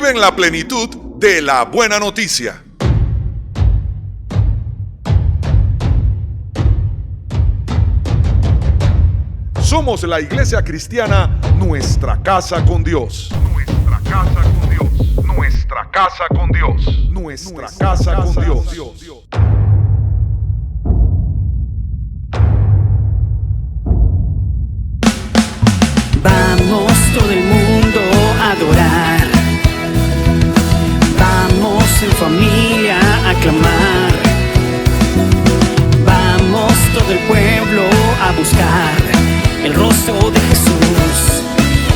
Viven la plenitud de la buena noticia. Somos la Iglesia Cristiana Nuestra Casa con Dios. Nuestra casa con Dios. Nuestra casa con Dios. Nuestra casa con Dios. Vamos todo el mundo a adorar. Vamos en familia a clamar. Vamos todo el pueblo a buscar el rostro de Jesús,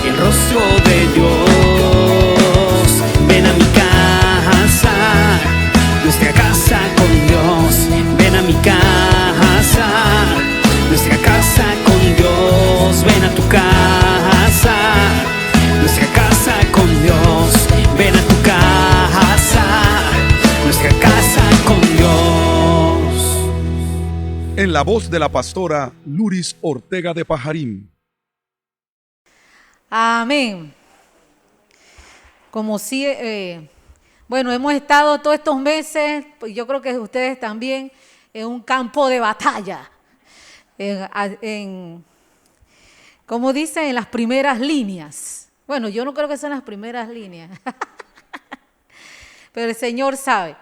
el rostro de Dios. Ven a mi casa, nuestra casa con Dios. Ven a mi casa, nuestra casa con Dios. Ven a tu casa, nuestra casa con Dios. Ven a tu casa, nuestra casa con Dios. En la voz de la pastora Luris Ortega de Pajarín. Amén. Como si, bueno, hemos estado todos estos meses, pues yo creo que ustedes también, en un campo de batalla. Como dicen, en las primeras líneas. Bueno, yo no creo que sean las primeras líneas, pero el Señor sabe.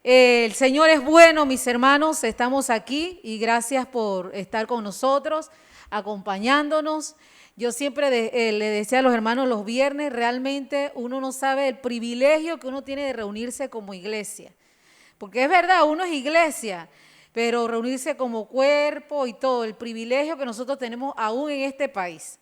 El Señor es bueno, mis hermanos, estamos aquí y gracias por estar con nosotros, acompañándonos. Yo siempre le decía a los hermanos los viernes, realmente uno no sabe el privilegio que uno tiene de reunirse como iglesia. Porque es verdad, uno es iglesia, pero reunirse como cuerpo y todo, el privilegio que nosotros tenemos aún en este país.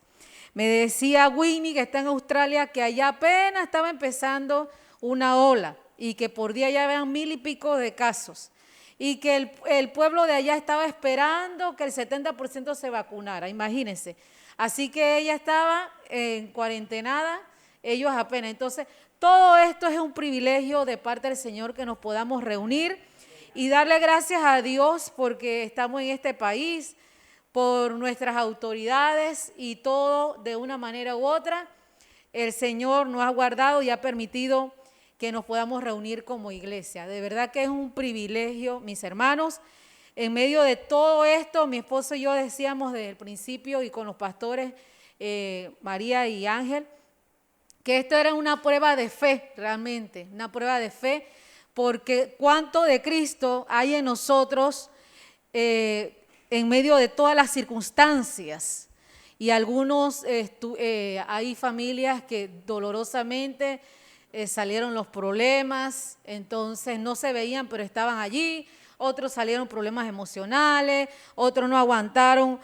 Me decía Winnie, que está en Australia, que allá apenas estaba empezando una ola y que por día ya habían 1000 y pico de casos. Y que el pueblo de allá estaba esperando que el 70% se vacunara, imagínense. Así que ella estaba en cuarentenada, ellos apenas. Entonces, todo esto es un privilegio de parte del Señor que nos podamos reunir y darle gracias a Dios porque estamos en este país, por nuestras autoridades y todo de una manera u otra. El Señor nos ha guardado y ha permitido que nos podamos reunir como iglesia. De verdad que es un privilegio, mis hermanos. En medio de todo esto, mi esposo y yo decíamos desde el principio y con los pastores María y Ángel, que esto era una prueba de fe, realmente, una prueba de fe, porque cuánto de Cristo hay en nosotros en medio de todas las circunstancias. Y algunos, hay familias que dolorosamente salieron los problemas, entonces no se veían, pero estaban allí. Otros salieron problemas emocionales, otros no aguantaron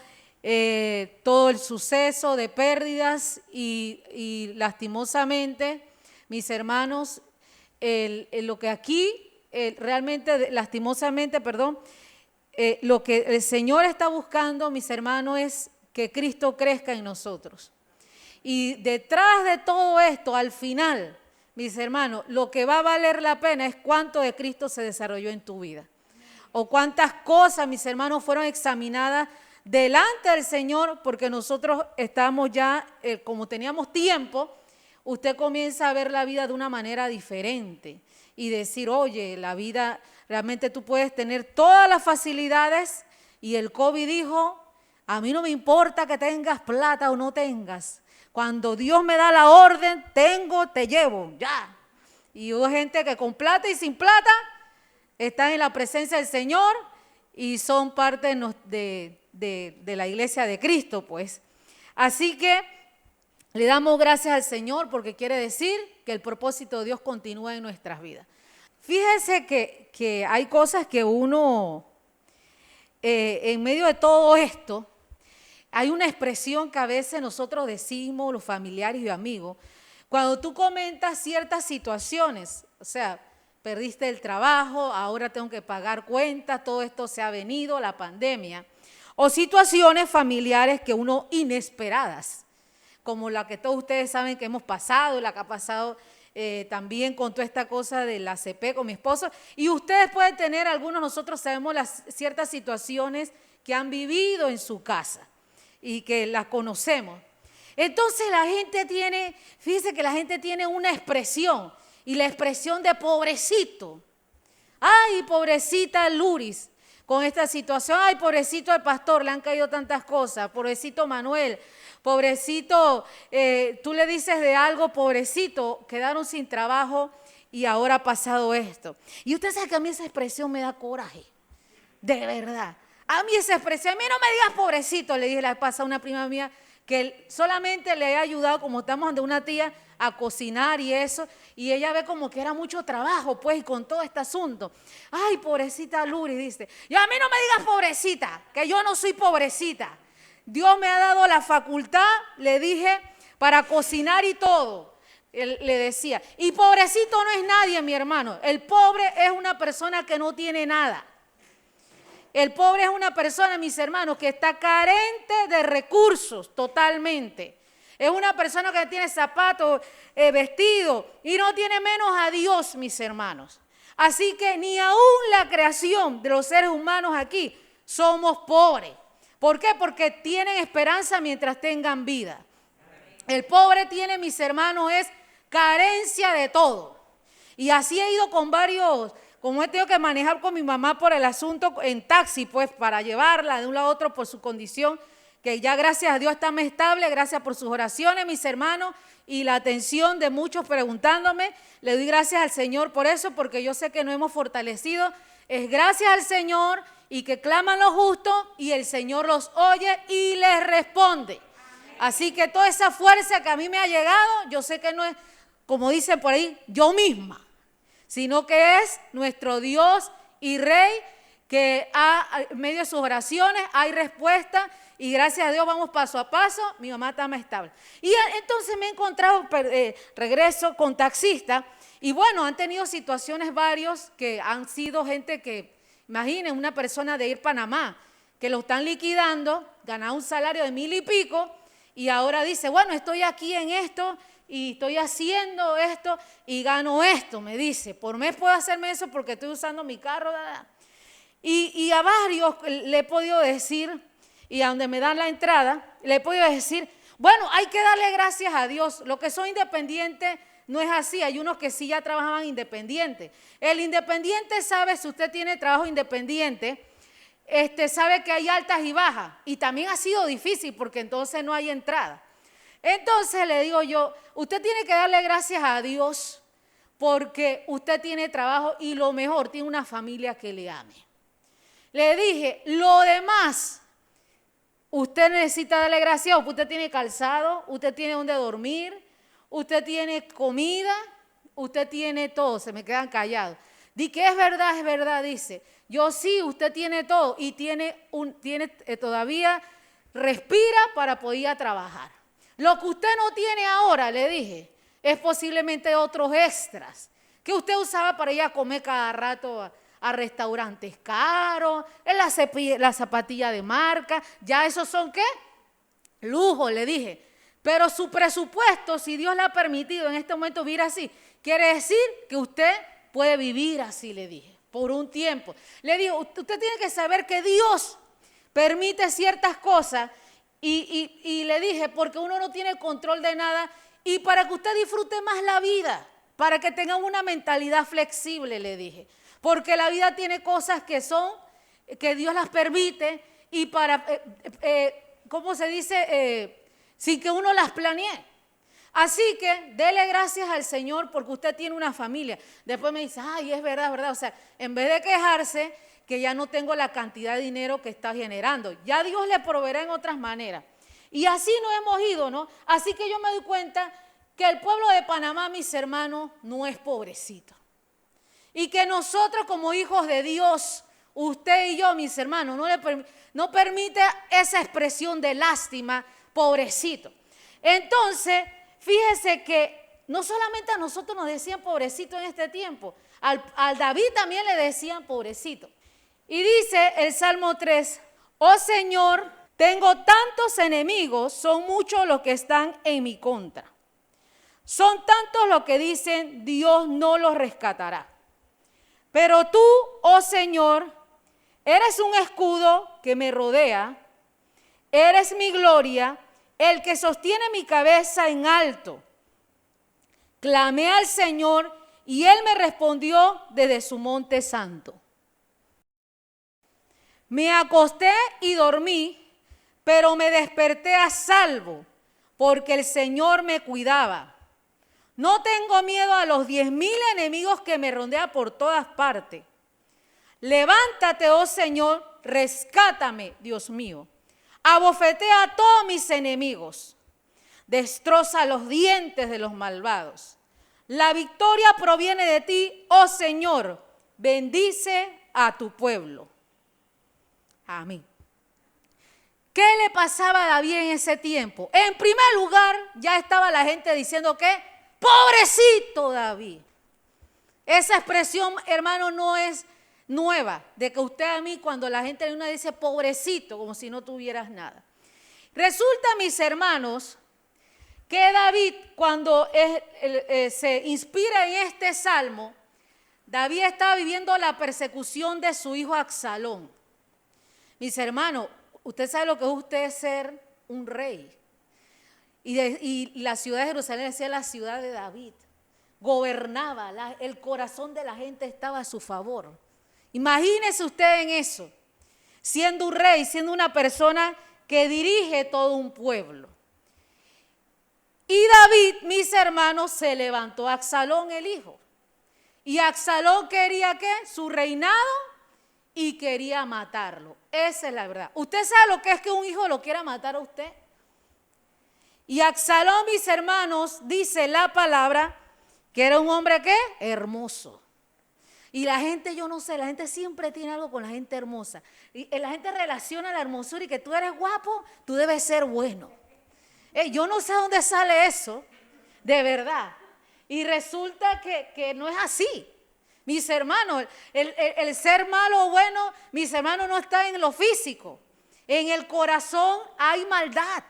todo el suceso de pérdidas y lastimosamente, mis hermanos, lo que aquí realmente, lastimosamente, lo que el Señor está buscando, mis hermanos, es que Cristo crezca en nosotros. Y detrás de todo esto, al final, mis hermanos, lo que va a valer la pena es cuánto de Cristo se desarrolló en tu vida. O cuántas cosas, mis hermanos, fueron examinadas delante del Señor, porque nosotros estamos ya, como teníamos tiempo, usted comienza a ver la vida de una manera diferente y decir, oye, la vida, realmente tú puedes tener todas las facilidades y el COVID dijo, a mí no me importa que tengas plata o no tengas, cuando Dios me da la orden, tengo, te llevo, ya. Y hubo gente que con plata y sin plata están en la presencia del Señor y son parte de la iglesia de Cristo, pues. Así que le damos gracias al Señor porque quiere decir que el propósito de Dios continúa en nuestras vidas. Fíjese que hay cosas que uno, en medio de todo esto, hay una expresión que a veces nosotros decimos, los familiares y amigos, cuando tú comentas ciertas situaciones, o sea, perdiste el trabajo, ahora tengo que pagar cuentas, todo esto se ha venido, la pandemia, o situaciones familiares que uno inesperadas, como la que todos ustedes saben que hemos pasado, la que ha pasado también con toda esta cosa de la CP con mi esposo, y ustedes pueden tener, algunos nosotros sabemos las ciertas situaciones que han vivido en su casa y que las conocemos. Entonces la gente tiene, fíjese que la gente tiene una expresión, y la expresión de pobrecito. Ay, pobrecita Luris, con esta situación. Ay, pobrecito el pastor, le han caído tantas cosas. Pobrecito Manuel, pobrecito, tú le dices de algo, pobrecito, quedaron sin trabajo y ahora ha pasado esto. Y usted sabe que a mí esa expresión me da coraje, de verdad. A mí esa expresión, a mí no me digas pobrecito, le dije la vez pasada a una prima mía, que solamente le he ayudado, como estamos ante una tía, a cocinar y eso, y ella ve como que era mucho trabajo, pues, y con todo este asunto. Ay, pobrecita Luri, dice, y a mí no me digas pobrecita, que yo no soy pobrecita. Dios me ha dado la facultad, le dije, para cocinar y todo. Él le decía, y pobrecito no es nadie, mi hermano. El pobre es una persona que no tiene nada. El pobre es una persona, mis hermanos, que está carente de recursos totalmente. Es una persona que tiene zapatos, vestido, y no tiene menos a Dios, mis hermanos. Así que ni aún la creación de los seres humanos aquí somos pobres. ¿Por qué? Porque tienen esperanza mientras tengan vida. El pobre tiene, mis hermanos, es carencia de todo. Y así he ido con varios, como he tenido que manejar con mi mamá por el asunto en taxi, pues para llevarla de un lado a otro por su condición, que ya gracias a Dios está más estable, gracias por sus oraciones, mis hermanos, y la atención de muchos preguntándome. Le doy gracias al Señor por eso, porque yo sé que nos hemos fortalecido. Es gracias al Señor y que claman los justos y el Señor los oye y les responde. Así que toda esa fuerza que a mí me ha llegado, yo sé que no es, como dicen por ahí, yo misma, sino que es nuestro Dios y Rey, que en medio de sus oraciones hay respuesta y gracias a Dios vamos paso a paso. Mi mamá está más estable. Y entonces me he encontrado, regreso con taxistas y bueno, han tenido situaciones varios que han sido gente que, imaginen, una persona de ir a Panamá, que lo están liquidando, ganaba un salario de 1,000 y pico y ahora dice, bueno, estoy aquí en esto y estoy haciendo esto y gano esto, me dice, por mes puedo hacerme eso porque estoy usando mi carro. Y a varios le he podido decir, y a donde me dan la entrada, le he podido decir, bueno, hay que darle gracias a Dios. Los que son independientes no es así, hay unos que sí ya trabajaban independientes. El independiente sabe, si usted tiene trabajo independiente, sabe que hay altas y bajas, y también ha sido difícil porque entonces no hay entrada. Entonces le digo yo, usted tiene que darle gracias a Dios porque usted tiene trabajo y lo mejor, tiene una familia que le ame. Le dije, lo demás, usted necesita darle gracias, usted tiene calzado, usted tiene donde dormir, usted tiene comida, usted tiene todo, se me quedan callados. Di que es verdad, dice. Yo sí, usted tiene todo y todavía respira para poder ir a trabajar. Lo que usted no tiene ahora, le dije, es posiblemente otros extras que usted usaba para ir a comer cada rato a restaurantes caros, la zapatilla de marca, ya esos son ¿qué? Lujo, le dije. Pero su presupuesto, si Dios le ha permitido en este momento vivir así, quiere decir que usted puede vivir así, le dije, por un tiempo. Le digo, usted tiene que saber que Dios permite ciertas cosas y le dije, porque uno no tiene control de nada y para que usted disfrute más la vida, para que tenga una mentalidad flexible, le dije. Porque la vida tiene cosas que Dios las permite y para, ¿cómo se dice? Sin que uno las planee. Así que dele gracias al Señor porque usted tiene una familia. Después me dice, ay, es verdad. O sea, en vez de quejarse que ya no tengo la cantidad de dinero que está generando, ya Dios le proveerá en otras maneras. Y así nos hemos ido, ¿no? Así que yo me doy cuenta que el pueblo de Panamá, mis hermanos, no es pobrecito. Y que nosotros como hijos de Dios, usted y yo, mis hermanos, no permite esa expresión de lástima, pobrecito. Entonces, fíjese que no solamente a nosotros nos decían pobrecito en este tiempo, al David también le decían pobrecito. Y dice el Salmo 3, oh Señor, tengo tantos enemigos, son muchos los que están en mi contra. Son tantos los que dicen, Dios no los rescatará. Pero tú, oh Señor, eres un escudo que me rodea, eres mi gloria el que sostiene mi cabeza en alto. Clamé al Señor y Él me respondió desde su monte santo. Me acosté y dormí, pero me desperté a salvo, porque el Señor me cuidaba. No tengo miedo a los 10,000 enemigos que me rodean por todas partes. Levántate, oh Señor, rescátame, Dios mío. Abofetea a todos mis enemigos. Destroza los dientes de los malvados. La victoria proviene de ti, oh Señor. Bendice a tu pueblo. Amén. ¿Qué le pasaba a David en ese tiempo? En primer lugar, ya estaba la gente diciendo que pobrecito David. Esa expresión, hermano, no es nueva, de que usted a mí cuando la gente de una dice pobrecito, como si no tuvieras nada. Resulta, mis hermanos, que David cuando se inspira en este salmo, David estaba viviendo la persecución de su hijo Absalón. Mis hermanos, usted sabe lo que es usted ser un rey. Y la ciudad de Jerusalén decía la ciudad de David. Gobernaba, el corazón de la gente estaba a su favor. Imagínese usted en eso, siendo un rey, siendo una persona que dirige todo un pueblo. Y David, mis hermanos, se levantó a Absalón el hijo. Y Absalón quería ¿qué? Su reinado y quería matarlo. Esa es la verdad. ¿Usted sabe lo que es que un hijo lo quiera matar a usted? Y Absalón, mis hermanos, dice la palabra que era un hombre ¿qué? Hermoso. Y la gente, yo no sé, la gente siempre tiene algo con la gente hermosa. Y la gente relaciona la hermosura y que tú eres guapo, tú debes ser bueno. Yo no sé dónde sale eso, de verdad. Y resulta que no es así. Mis hermanos, el ser malo o bueno, mis hermanos, no está en lo físico. En el corazón hay maldad.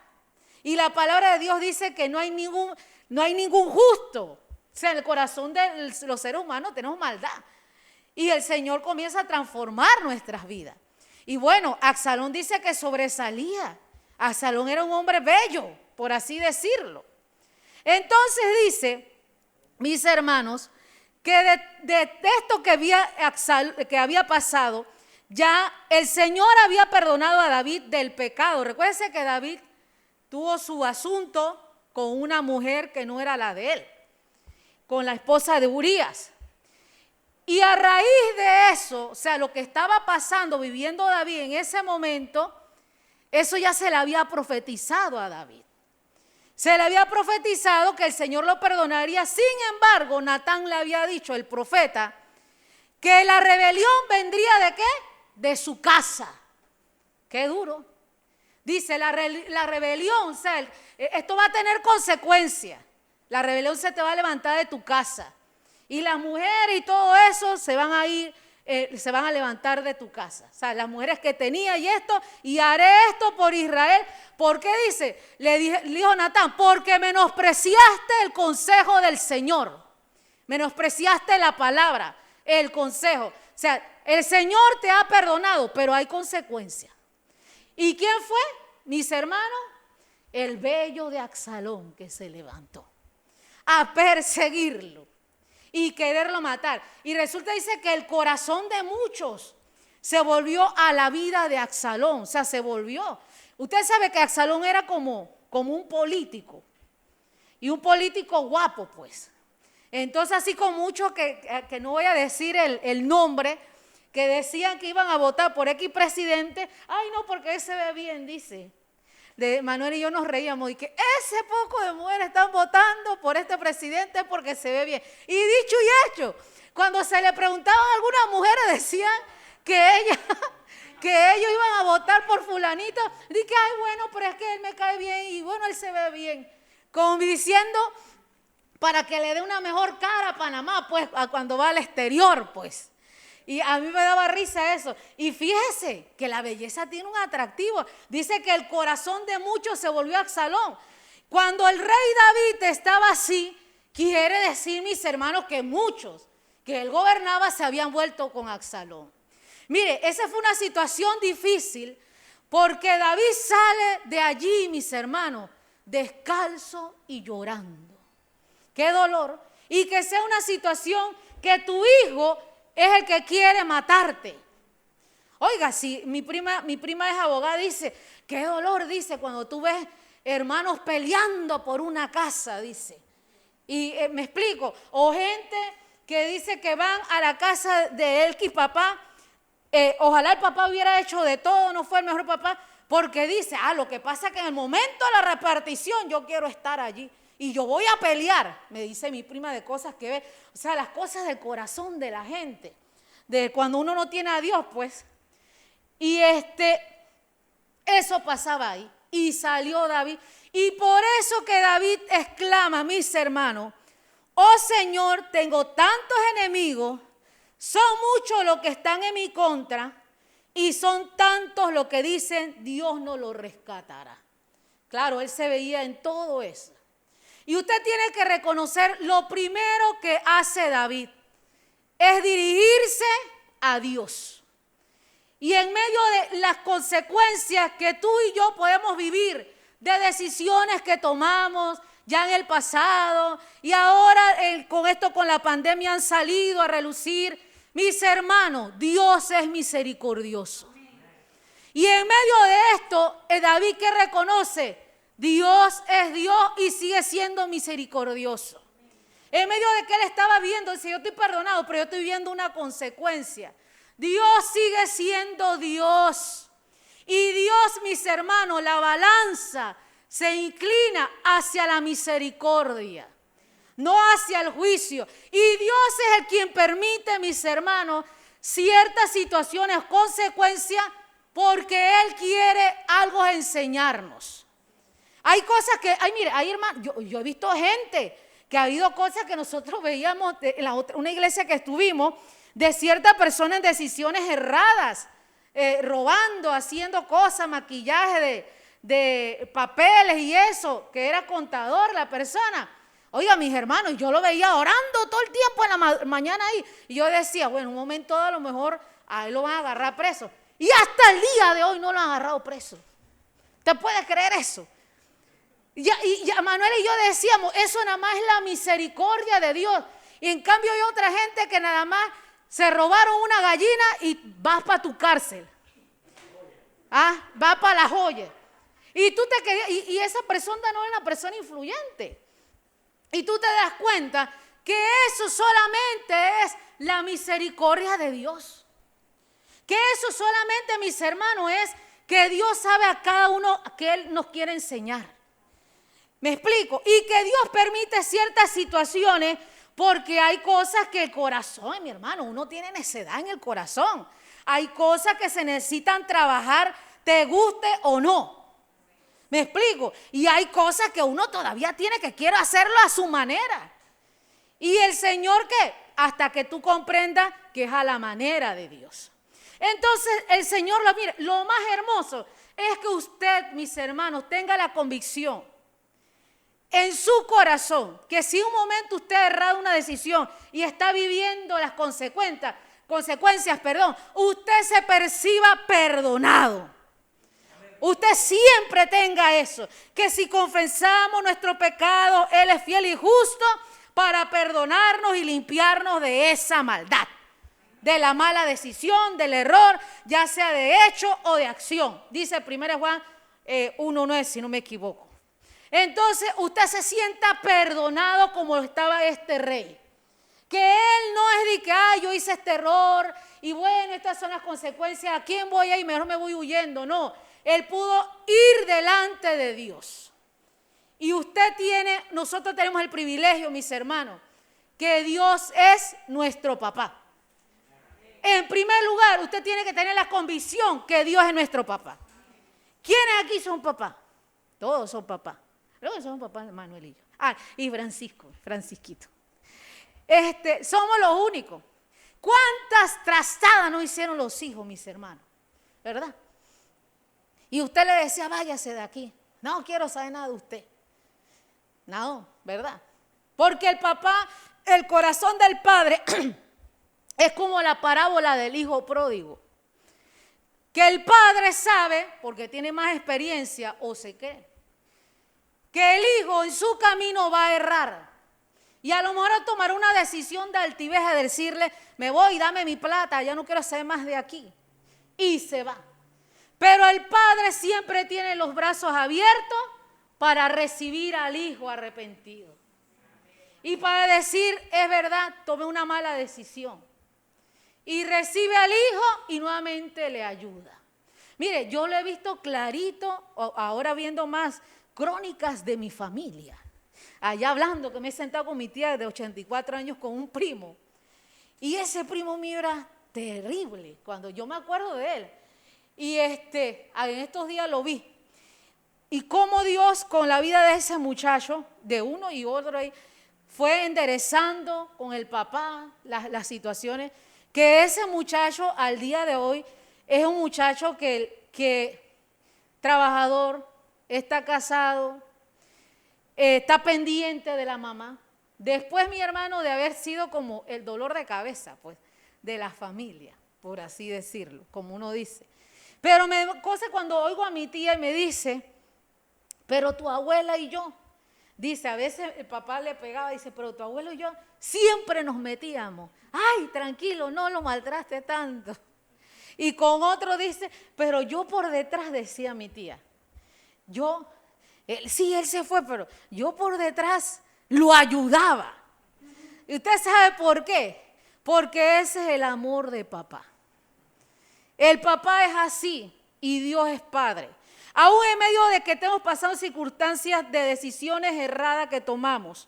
Y la palabra de Dios dice que no hay ningún justo. O sea, en el corazón de los seres humanos tenemos maldad. Y el Señor comienza a transformar nuestras vidas. Y bueno, Absalón dice que sobresalía. Absalón era un hombre bello, por así decirlo. Entonces dice, mis hermanos, que de esto que había pasado, ya el Señor había perdonado a David del pecado. Recuérdense que David tuvo su asunto con una mujer que no era la de él, con la esposa de Urías. Y a raíz de eso, o sea, lo que estaba pasando, viviendo David en ese momento, eso ya se le había profetizado a David. Se le había profetizado que el Señor lo perdonaría. Sin embargo, Natán le había dicho, el profeta, que la rebelión vendría ¿de qué? De su casa. Qué duro. Dice, la rebelión, o sea, esto va a tener consecuencias. La rebelión se te va a levantar de tu casa. Y las mujeres y todo eso se van a ir, se van a levantar de tu casa. O sea, las mujeres que tenía y haré esto por Israel. ¿Por qué dice? Le dijo Natán, porque menospreciaste el consejo del Señor. Menospreciaste la palabra, el consejo. O sea, el Señor te ha perdonado, pero hay consecuencias. ¿Y quién fue? Mis hermanos, el vello de Absalón que se levantó a perseguirlo y quererlo matar. Y resulta, dice, que el corazón de muchos se volvió a la vida de Absalón. O sea, se volvió. Usted sabe que Absalón era como un político. Y un político guapo, pues. Entonces, así con muchos que no voy a decir el nombre, que decían que iban a votar por X presidente. Ay, no, porque él se ve bien, dice. Manuel y yo nos reíamos y que ese poco de mujeres están votando por este presidente porque se ve bien. Y dicho y hecho, cuando se le preguntaban a algunas mujeres decían que ellos iban a votar por fulanito. Dije, ay, bueno, pero es que él me cae bien y bueno, él se ve bien. Como diciendo, para que le dé una mejor cara a Panamá, pues, cuando va al exterior, pues. Y a mí me daba risa eso. Y fíjese que la belleza tiene un atractivo. Dice que el corazón de muchos se volvió a Absalón. Cuando el rey David estaba así, quiere decir, mis hermanos, que muchos que él gobernaba se habían vuelto con Absalón. Mire, esa fue una situación difícil Porque David sale de allí, mis hermanos, descalzo y llorando. Qué dolor. Y que sea una situación que tu hijo es el que quiere matarte. Oiga, si mi prima es abogada, dice, qué dolor, dice, cuando tú ves hermanos peleando por una casa, dice. Y me explico, o gente que dice que van a la casa de X papá, ojalá el papá hubiera hecho de todo, no fue el mejor papá, porque dice, lo que pasa es que en el momento de la repartición yo quiero estar allí y yo voy a pelear, me dice mi prima, de cosas que ve, o sea, las cosas del corazón de la gente, de cuando uno no tiene a Dios, pues. Y eso pasaba ahí. Y salió David. Y por eso que David exclama, mis hermanos, oh Señor, tengo tantos enemigos, son muchos los que están en mi contra y son tantos los que dicen, Dios no lo rescatará. Claro, él se veía en todo eso. Y usted tiene que reconocer lo primero que hace David, es dirigirse a Dios. Y en medio de las consecuencias que tú y yo podemos vivir, de decisiones que tomamos ya en el pasado y ahora con la pandemia han salido a relucir, mis hermanos, Dios es misericordioso. Y en medio de esto, David que reconoce, Dios es Dios y sigue siendo misericordioso. En medio de que él estaba viendo, dice, yo estoy perdonado, pero yo estoy viendo una consecuencia. Dios sigue siendo Dios. Y Dios, mis hermanos, la balanza se inclina hacia la misericordia, no hacia el juicio. Y Dios es el quien permite, mis hermanos, ciertas situaciones, consecuencias, porque Él quiere algo enseñarnos. Hay cosas que, mire, hay hermanos, yo he visto gente que ha habido cosas que nosotros veíamos en una iglesia que estuvimos, de ciertas personas en decisiones erradas, robando, haciendo cosas, maquillaje de papeles y eso, que era contador la persona. Oiga, mis hermanos, yo lo veía orando todo el tiempo en la mañana ahí. Y yo decía, bueno, un momento a lo mejor a él lo van a agarrar preso. Y hasta el día de hoy no lo han agarrado preso. ¿Usted puede creer eso? Y Manuel y yo decíamos, eso nada más es la misericordia de Dios. Y en cambio hay otra gente que nada más se robaron una gallina y vas para tu cárcel. Va para la joya. Y tú te querías, y esa persona no es una persona influyente. Y tú te das cuenta que eso solamente es la misericordia de Dios. Que eso solamente, mis hermanos, es que Dios sabe a cada uno que Él nos quiere enseñar. ¿Me explico? Y que Dios permite ciertas situaciones porque hay cosas que el corazón, mi hermano, uno tiene necedad en el corazón. Hay cosas que se necesitan trabajar, te guste o no. ¿Me explico? Y hay cosas que uno todavía quiere hacerlo a su manera. Y el Señor, ¿qué? Hasta que tú comprendas que es a la manera de Dios. Entonces el Señor, mire, lo más hermoso es que usted, mis hermanos, tenga la convicción en su corazón, que si un momento usted ha errado una decisión y está viviendo las consecuencias, usted se perciba perdonado. Usted siempre tenga eso, que si confesamos nuestro pecado, Él es fiel y justo para perdonarnos y limpiarnos de esa maldad, de la mala decisión, del error, ya sea de hecho o de acción. Dice 1 Juan 1:9, si no me equivoco. Entonces usted se sienta perdonado como estaba este rey. Que él no es de que, yo hice este error y bueno, estas son las consecuencias, ¿a quién voy a ir? Mejor me voy huyendo. No, él pudo ir delante de Dios. Y nosotros tenemos el privilegio, mis hermanos, que Dios es nuestro papá. En primer lugar, usted tiene que tener la convicción que Dios es nuestro papá. ¿Quiénes aquí son papás? Todos son papás. Luego somos papás de Manuel y yo. Y Francisquito. Somos los únicos. ¿Cuántas trastadas no hicieron los hijos, mis hermanos? ¿Verdad? Y usted le decía, váyase de aquí. No quiero saber nada de usted. No, ¿verdad? Porque el papá, el corazón del padre es como la parábola del hijo pródigo. que el padre sabe, porque tiene más experiencia o se cree, que el hijo en su camino va a errar. Y a lo mejor a tomar una decisión de altivez, a decirle, me voy, dame mi plata, ya no quiero hacer más de aquí. Y se va. Pero el padre siempre tiene los brazos abiertos para recibir al hijo arrepentido. Y para decir, es verdad, tomé una mala decisión. Y recibe al hijo y nuevamente le ayuda. Mire, yo lo he visto clarito, ahora viendo más crónicas de mi familia. Allá hablando, que me he sentado con mi tía de 84 años con un primo. Y ese primo mío era terrible, cuando yo me acuerdo de él. Y en estos días lo vi. Y cómo Dios con la vida de ese muchacho, de uno y otro ahí, fue enderezando con el papá las situaciones, que ese muchacho al día de hoy es un muchacho que trabajador, está casado, está pendiente de la mamá. Después mi hermano de haber sido como el dolor de cabeza, pues, de la familia, por así decirlo, como uno dice. Pero me cosa cuando oigo a mi tía y me dice, pero tu abuela y yo, dice, a veces el papá le pegaba, dice, pero tu abuelo y yo siempre nos metíamos. Ay, tranquilo, no lo maltraste tanto. Y con otro dice, pero yo por detrás, decía mi tía, sí, él se fue, pero yo por detrás lo ayudaba. ¿Y usted sabe por qué? Porque ese es el amor de papá. El papá es así y Dios es padre. Aún en medio de que estemos pasando circunstancias de decisiones erradas que tomamos,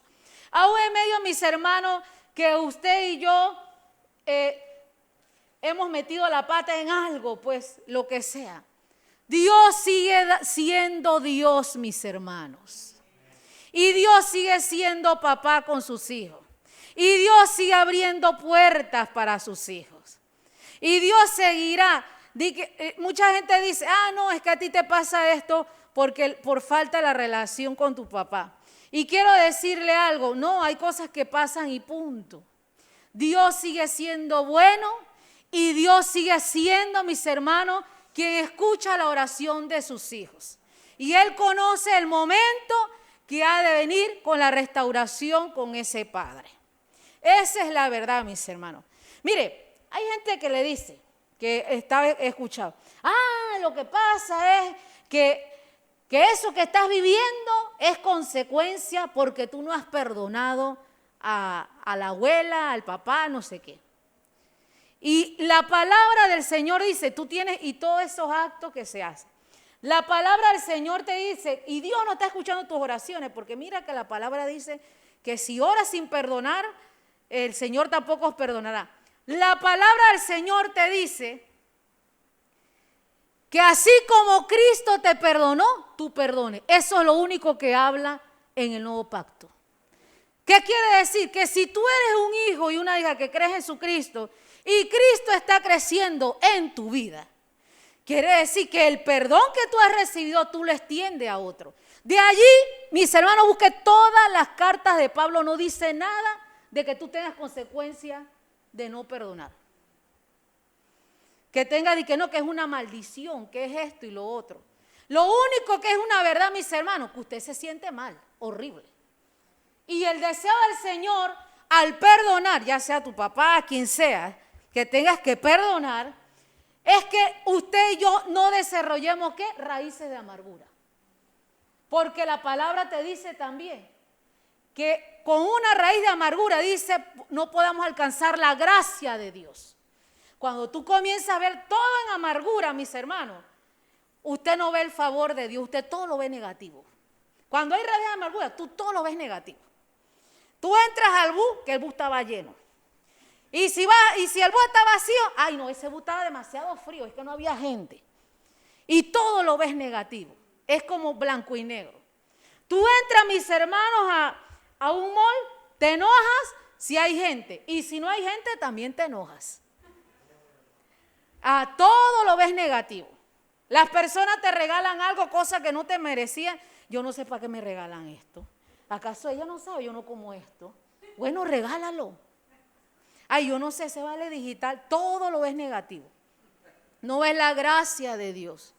aún en medio, mis hermanos, que usted y yo hemos metido la pata en algo, pues lo que sea, Dios sigue siendo Dios, mis hermanos. Y Dios sigue siendo papá con sus hijos. Y Dios sigue abriendo puertas para sus hijos. Y Dios seguirá. Mucha gente dice, no, es que a ti te pasa esto por falta de la relación con tu papá. Y quiero decirle algo, no, hay cosas que pasan y punto. Dios sigue siendo bueno y Dios sigue siendo, mis hermanos, quien escucha la oración de sus hijos. Y Él conoce el momento que ha de venir con la restauración con ese padre. Esa es la verdad, mis hermanos. Mire, hay gente que le dice, que he escuchado, lo que pasa es que eso que estás viviendo es consecuencia porque tú no has perdonado a la abuela, al papá, no sé qué. Y la palabra del Señor dice, tú tienes, y todos esos actos que se hacen. La palabra del Señor te dice, y Dios no está escuchando tus oraciones, porque mira que la palabra dice que si oras sin perdonar, el Señor tampoco os perdonará. La palabra del Señor te dice que así como Cristo te perdonó, tú perdones. Eso es lo único que habla en el nuevo pacto. ¿Qué quiere decir? Que si tú eres un hijo y una hija que crees en Jesucristo y Cristo está creciendo en tu vida, quiere decir que el perdón que tú has recibido, tú lo extiendes a otro. De allí, mis hermanos, busque todas las cartas de Pablo, no dice nada de que tú tengas consecuencias de no perdonar. Que tenga de que no, que es una maldición, que es esto y lo otro. Lo único que es una verdad, mis hermanos, que usted se siente mal, horrible. Y el deseo del Señor al perdonar, ya sea tu papá, quien sea, que tengas que perdonar, es que usted y yo no desarrollemos, ¿qué? Raíces de amargura. Porque la palabra te dice también que con una raíz de amargura, dice, no podamos alcanzar la gracia de Dios. Cuando tú comienzas a ver todo en amargura, mis hermanos, usted no ve el favor de Dios, usted todo lo ve negativo. Cuando hay raíz de amargura, tú todo lo ves negativo. Tú entras al bus, que el bus estaba lleno. Y si el bus está vacío, no, ese bus estaba demasiado frío, es que no había gente. Y todo lo ves negativo, es como blanco y negro. Tú entras, mis hermanos, a un mall, te enojas si hay gente. Y si no hay gente, también te enojas. A todo lo ves negativo. Las personas te regalan algo, cosas que no te merecían. Yo no sé para qué me regalan esto. ¿Acaso ella no sabe? Yo no como esto. Bueno, regálalo. Yo no sé, se vale digital. Todo lo ves negativo. no ves la gracia de Dios.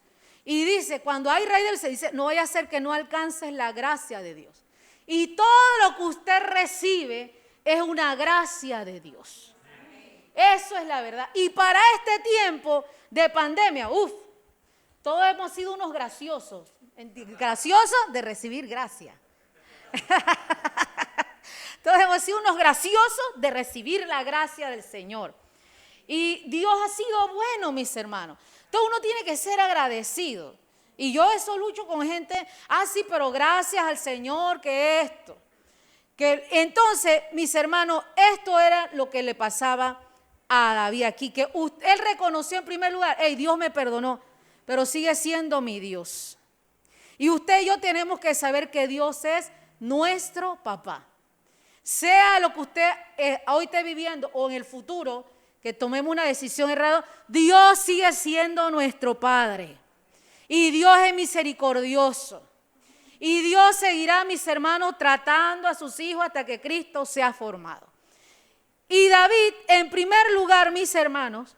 Y dice, cuando hay raíz se dice, no vaya a ser que no alcances la gracia de Dios. Y todo lo que usted recibe es una gracia de Dios. Eso es la verdad. Y para este tiempo de pandemia, todos hemos sido unos graciosos. Graciosos de recibir gracia. Todos hemos sido unos graciosos de recibir la gracia del Señor. Y Dios ha sido bueno, mis hermanos. Entonces uno tiene que ser agradecido. Y yo eso lucho con gente, sí, pero gracias al Señor que esto. Que entonces, mis hermanos, esto era lo que le pasaba a David aquí. Que él reconoció en primer lugar, Dios me perdonó, pero sigue siendo mi Dios. Y usted y yo tenemos que saber que Dios es nuestro papá. Sea lo que usted hoy esté viviendo o en el futuro, que tomemos una decisión errada, Dios sigue siendo nuestro Padre. Y Dios es misericordioso. Y Dios seguirá, mis hermanos, tratando a sus hijos hasta que Cristo sea formado. Y David, en primer lugar, mis hermanos,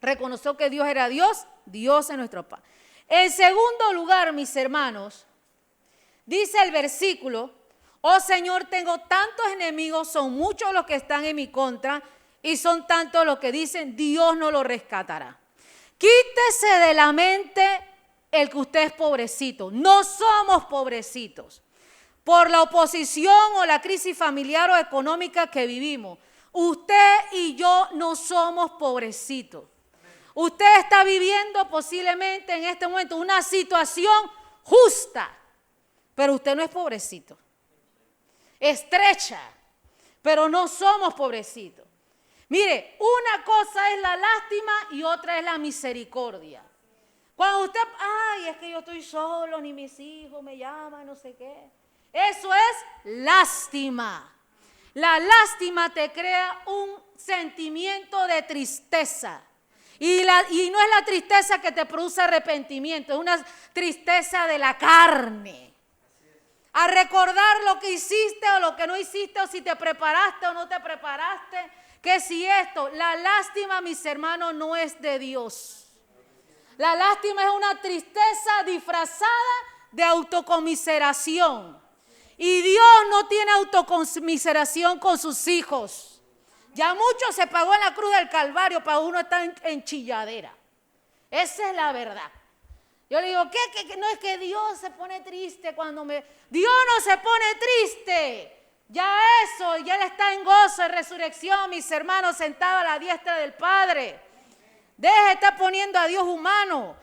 reconoció que Dios era Dios, Dios es nuestro Padre. En segundo lugar, mis hermanos, dice el versículo, oh Señor, tengo tantos enemigos, son muchos los que están en mi contra, y son tantos los que dicen, Dios no lo rescatará. Quítese de la mente el que usted es pobrecito. No somos pobrecitos. Por la oposición o la crisis familiar o económica que vivimos, usted y yo no somos pobrecitos. Usted está viviendo posiblemente en este momento una situación justa, pero usted no es pobrecito. Estrecha, pero no somos pobrecitos. Mire, una cosa es la lástima y otra es la misericordia. Cuando usted, es que yo estoy solo, ni mis hijos me llaman, no sé qué. Eso es lástima. La lástima te crea un sentimiento de tristeza. Y no es la tristeza que te produce arrepentimiento, es una tristeza de la carne. A recordar lo que hiciste o lo que no hiciste, o si te preparaste o no te preparaste. Que si la lástima, mis hermanos, no es de Dios. La lástima es una tristeza disfrazada de autocomiseración. Y Dios no tiene autocomiseración con sus hijos. Ya mucho se pagó en la cruz del Calvario para uno estar en chilladera. Esa es la verdad. Yo le digo, ¿qué? No es que Dios se pone triste cuando Dios no se pone triste. Ya Él está en gozo, en resurrección, mis hermanos, sentado a la diestra del Padre. Deje de estar poniendo a Dios humano.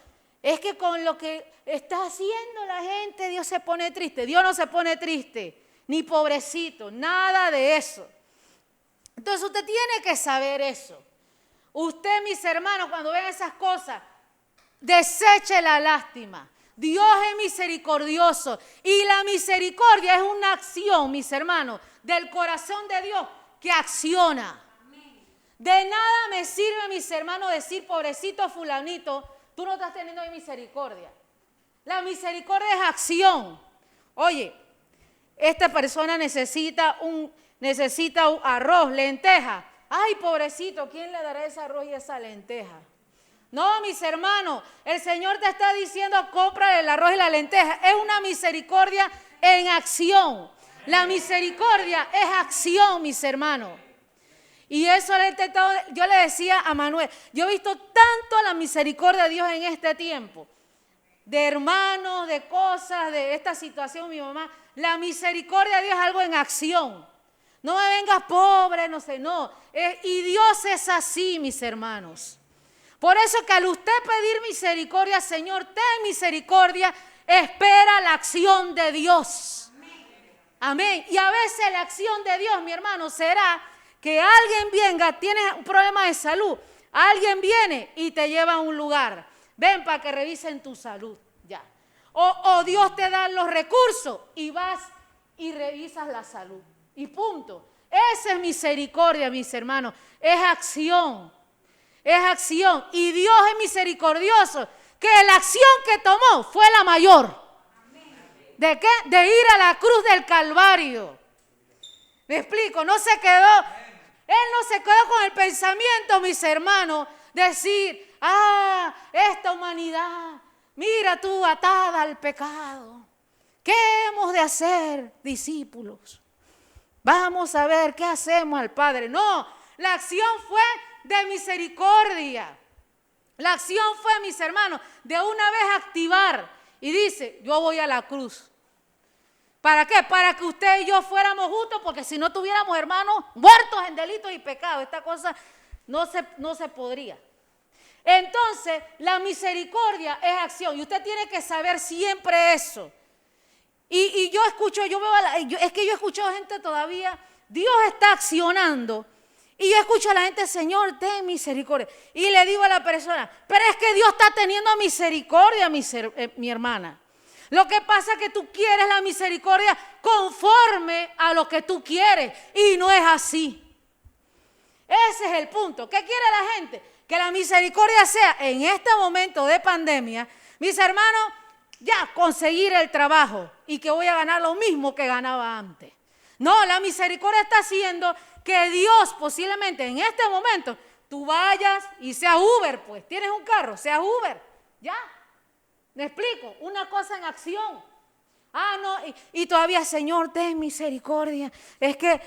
Es que con lo que está haciendo la gente, Dios se pone triste. Dios no se pone triste, ni pobrecito, nada de eso. Entonces usted tiene que saber eso. Usted, mis hermanos, cuando vean esas cosas, deseche la lástima. Dios es misericordioso y la misericordia es una acción, mis hermanos, del corazón de Dios que acciona. De nada me sirve, mis hermanos, decir pobrecito fulanito, tú no estás teniendo misericordia. La misericordia es acción. Oye, esta persona necesita un arroz, lenteja. Ay, pobrecito, ¿quién le dará ese arroz y esa lenteja? No, mis hermanos, el Señor te está diciendo, cómprale el arroz y la lenteja. Es una misericordia en acción. La misericordia es acción, mis hermanos. Y eso yo le decía a Manuel, yo he visto tanto la misericordia de Dios en este tiempo. De hermanos, de cosas, de esta situación, mi mamá. La misericordia de Dios es algo en acción. No me vengas pobre, no sé, no. Y Dios es así, mis hermanos. Por eso que al usted pedir misericordia, Señor, ten misericordia, espera la acción de Dios. Amén. Y a veces la acción de Dios, mi hermano, será que alguien venga, tienes un problema de salud, alguien viene y te lleva a un lugar. Ven para que revisen tu salud, ya. O Dios te da los recursos y vas y revisas la salud. Y punto. Esa es misericordia, mis hermanos. Es acción. Es acción. Y Dios es misericordioso. Que la acción que tomó fue la mayor. ¿De qué? De ir a la cruz del Calvario. ¿Me explico? Él no se quedó con el pensamiento, mis hermanos, decir, esta humanidad, mira tú atada al pecado. ¿Qué hemos de hacer, discípulos? Vamos a ver qué hacemos al Padre. No, la acción fue de misericordia. La acción fue, mis hermanos, de una vez activar. Y dice, yo voy a la cruz. ¿Para qué? Para que usted y yo fuéramos justos, porque si no tuviéramos hermanos muertos en delitos y pecados, esta cosa no se podría. Entonces, la misericordia es acción y usted tiene que saber siempre eso. Y yo escucho, es que yo he escuchado gente todavía, Dios está accionando. Y yo escucho a la gente, Señor, ten misericordia. Y le digo a la persona, pero es que Dios está teniendo misericordia, mi hermana. Lo que pasa es que tú quieres la misericordia conforme a lo que tú quieres. Y no es así. Ese es el punto. ¿Qué quiere la gente? Que la misericordia sea en este momento de pandemia, mis hermanos, ya conseguir el trabajo y que voy a ganar lo mismo que ganaba antes. No, la misericordia está haciendo que Dios posiblemente en este momento tú vayas y seas Uber, pues tienes un carro, seas Uber, ya. ¿Me explico? Una cosa en acción. No, y todavía, Señor, ten misericordia. Es que,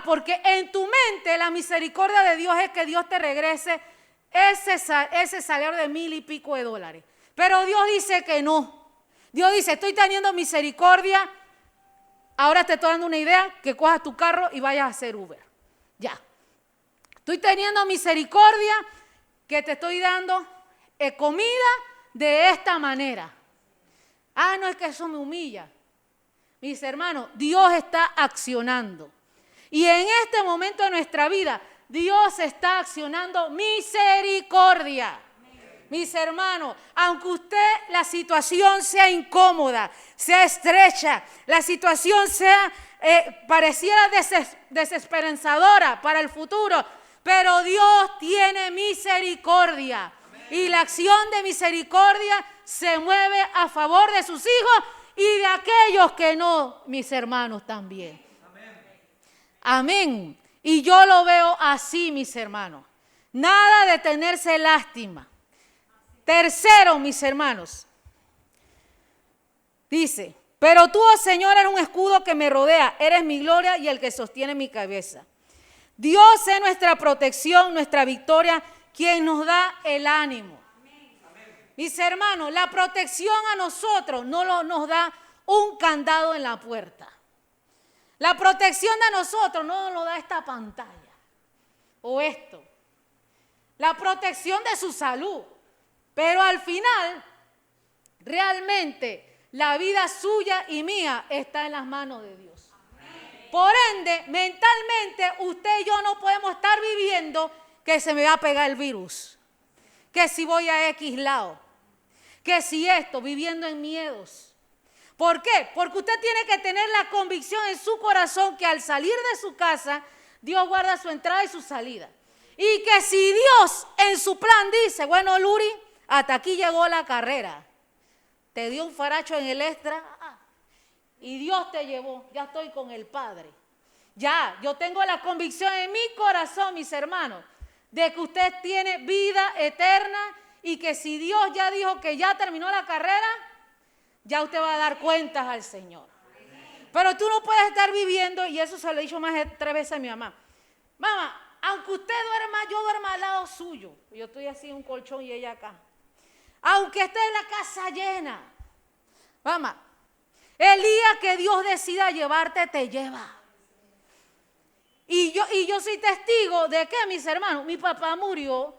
porque en tu mente la misericordia de Dios es que Dios te regrese ese salario de $1,000 y pico. Pero Dios dice que no. Dios dice, estoy teniendo misericordia. Ahora te estoy dando una idea, que cojas tu carro y vayas a hacer Uber. Ya. Estoy teniendo misericordia, que te estoy dando comida de esta manera. No, es que eso me humilla. Mis hermanos, Dios está accionando. Y en este momento de nuestra vida, Dios está accionando misericordia. Mis hermanos, aunque la situación sea incómoda, sea estrecha, la situación sea pareciera desesperanzadora para el futuro, pero Dios tiene misericordia. Y la acción de misericordia se mueve a favor de sus hijos y de aquellos que no, mis hermanos también. Amén. Y yo lo veo así, mis hermanos. Nada de tenerse lástima. Tercero, mis hermanos, dice, pero tú, oh Señor, eres un escudo que me rodea, eres mi gloria y el que sostiene mi cabeza. Dios es nuestra protección, nuestra victoria, quien nos da el ánimo. Amén. Mis hermanos, la protección a nosotros no nos da un candado en la puerta. La protección de nosotros no nos lo da esta pantalla o esto. La protección de su salud. Pero al final, realmente, la vida suya y mía está en las manos de Dios. Amén. Por ende, mentalmente, usted y yo no podemos estar viviendo que se me va a pegar el virus, que si voy a X lado, que si esto, viviendo en miedos. ¿Por qué? Porque usted tiene que tener la convicción en su corazón que al salir de su casa, Dios guarda su entrada y su salida. Y que si Dios en su plan dice, bueno, Luri, hasta aquí llegó la carrera, te dio un faracho en el extra y Dios te llevó, ya estoy con el Padre. Ya, yo tengo la convicción en mi corazón, mis hermanos, de que usted tiene vida eterna y que si Dios ya dijo que ya terminó la carrera, ya usted va a dar cuentas al Señor. Pero tú no puedes estar viviendo, y eso se lo he dicho más de 3 veces a mi mamá. Mamá, aunque usted duerma, yo duerma al lado suyo. Yo estoy así en un colchón y ella acá. Aunque esté en la casa llena, mamá, el día que Dios decida llevarte, te lleva. Y yo soy testigo de que, mis hermanos, mi papá murió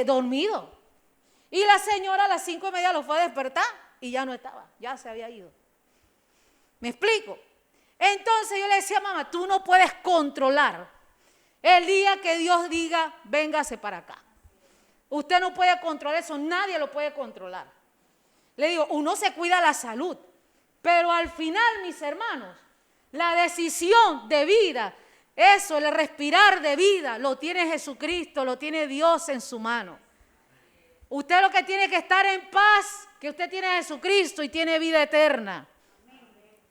dormido. Y la señora a las 5:30 lo fue a despertar y ya no estaba, ya se había ido. ¿Me explico? Entonces yo le decía, mamá, tú no puedes controlar el día que Dios diga, véngase para acá. Usted no puede controlar eso, nadie lo puede controlar. Le digo, uno se cuida la salud, pero al final, mis hermanos, la decisión de vida, eso, el respirar de vida, lo tiene Jesucristo, lo tiene Dios en su mano. Usted lo que tiene que estar en paz, que usted tiene a Jesucristo y tiene vida eterna.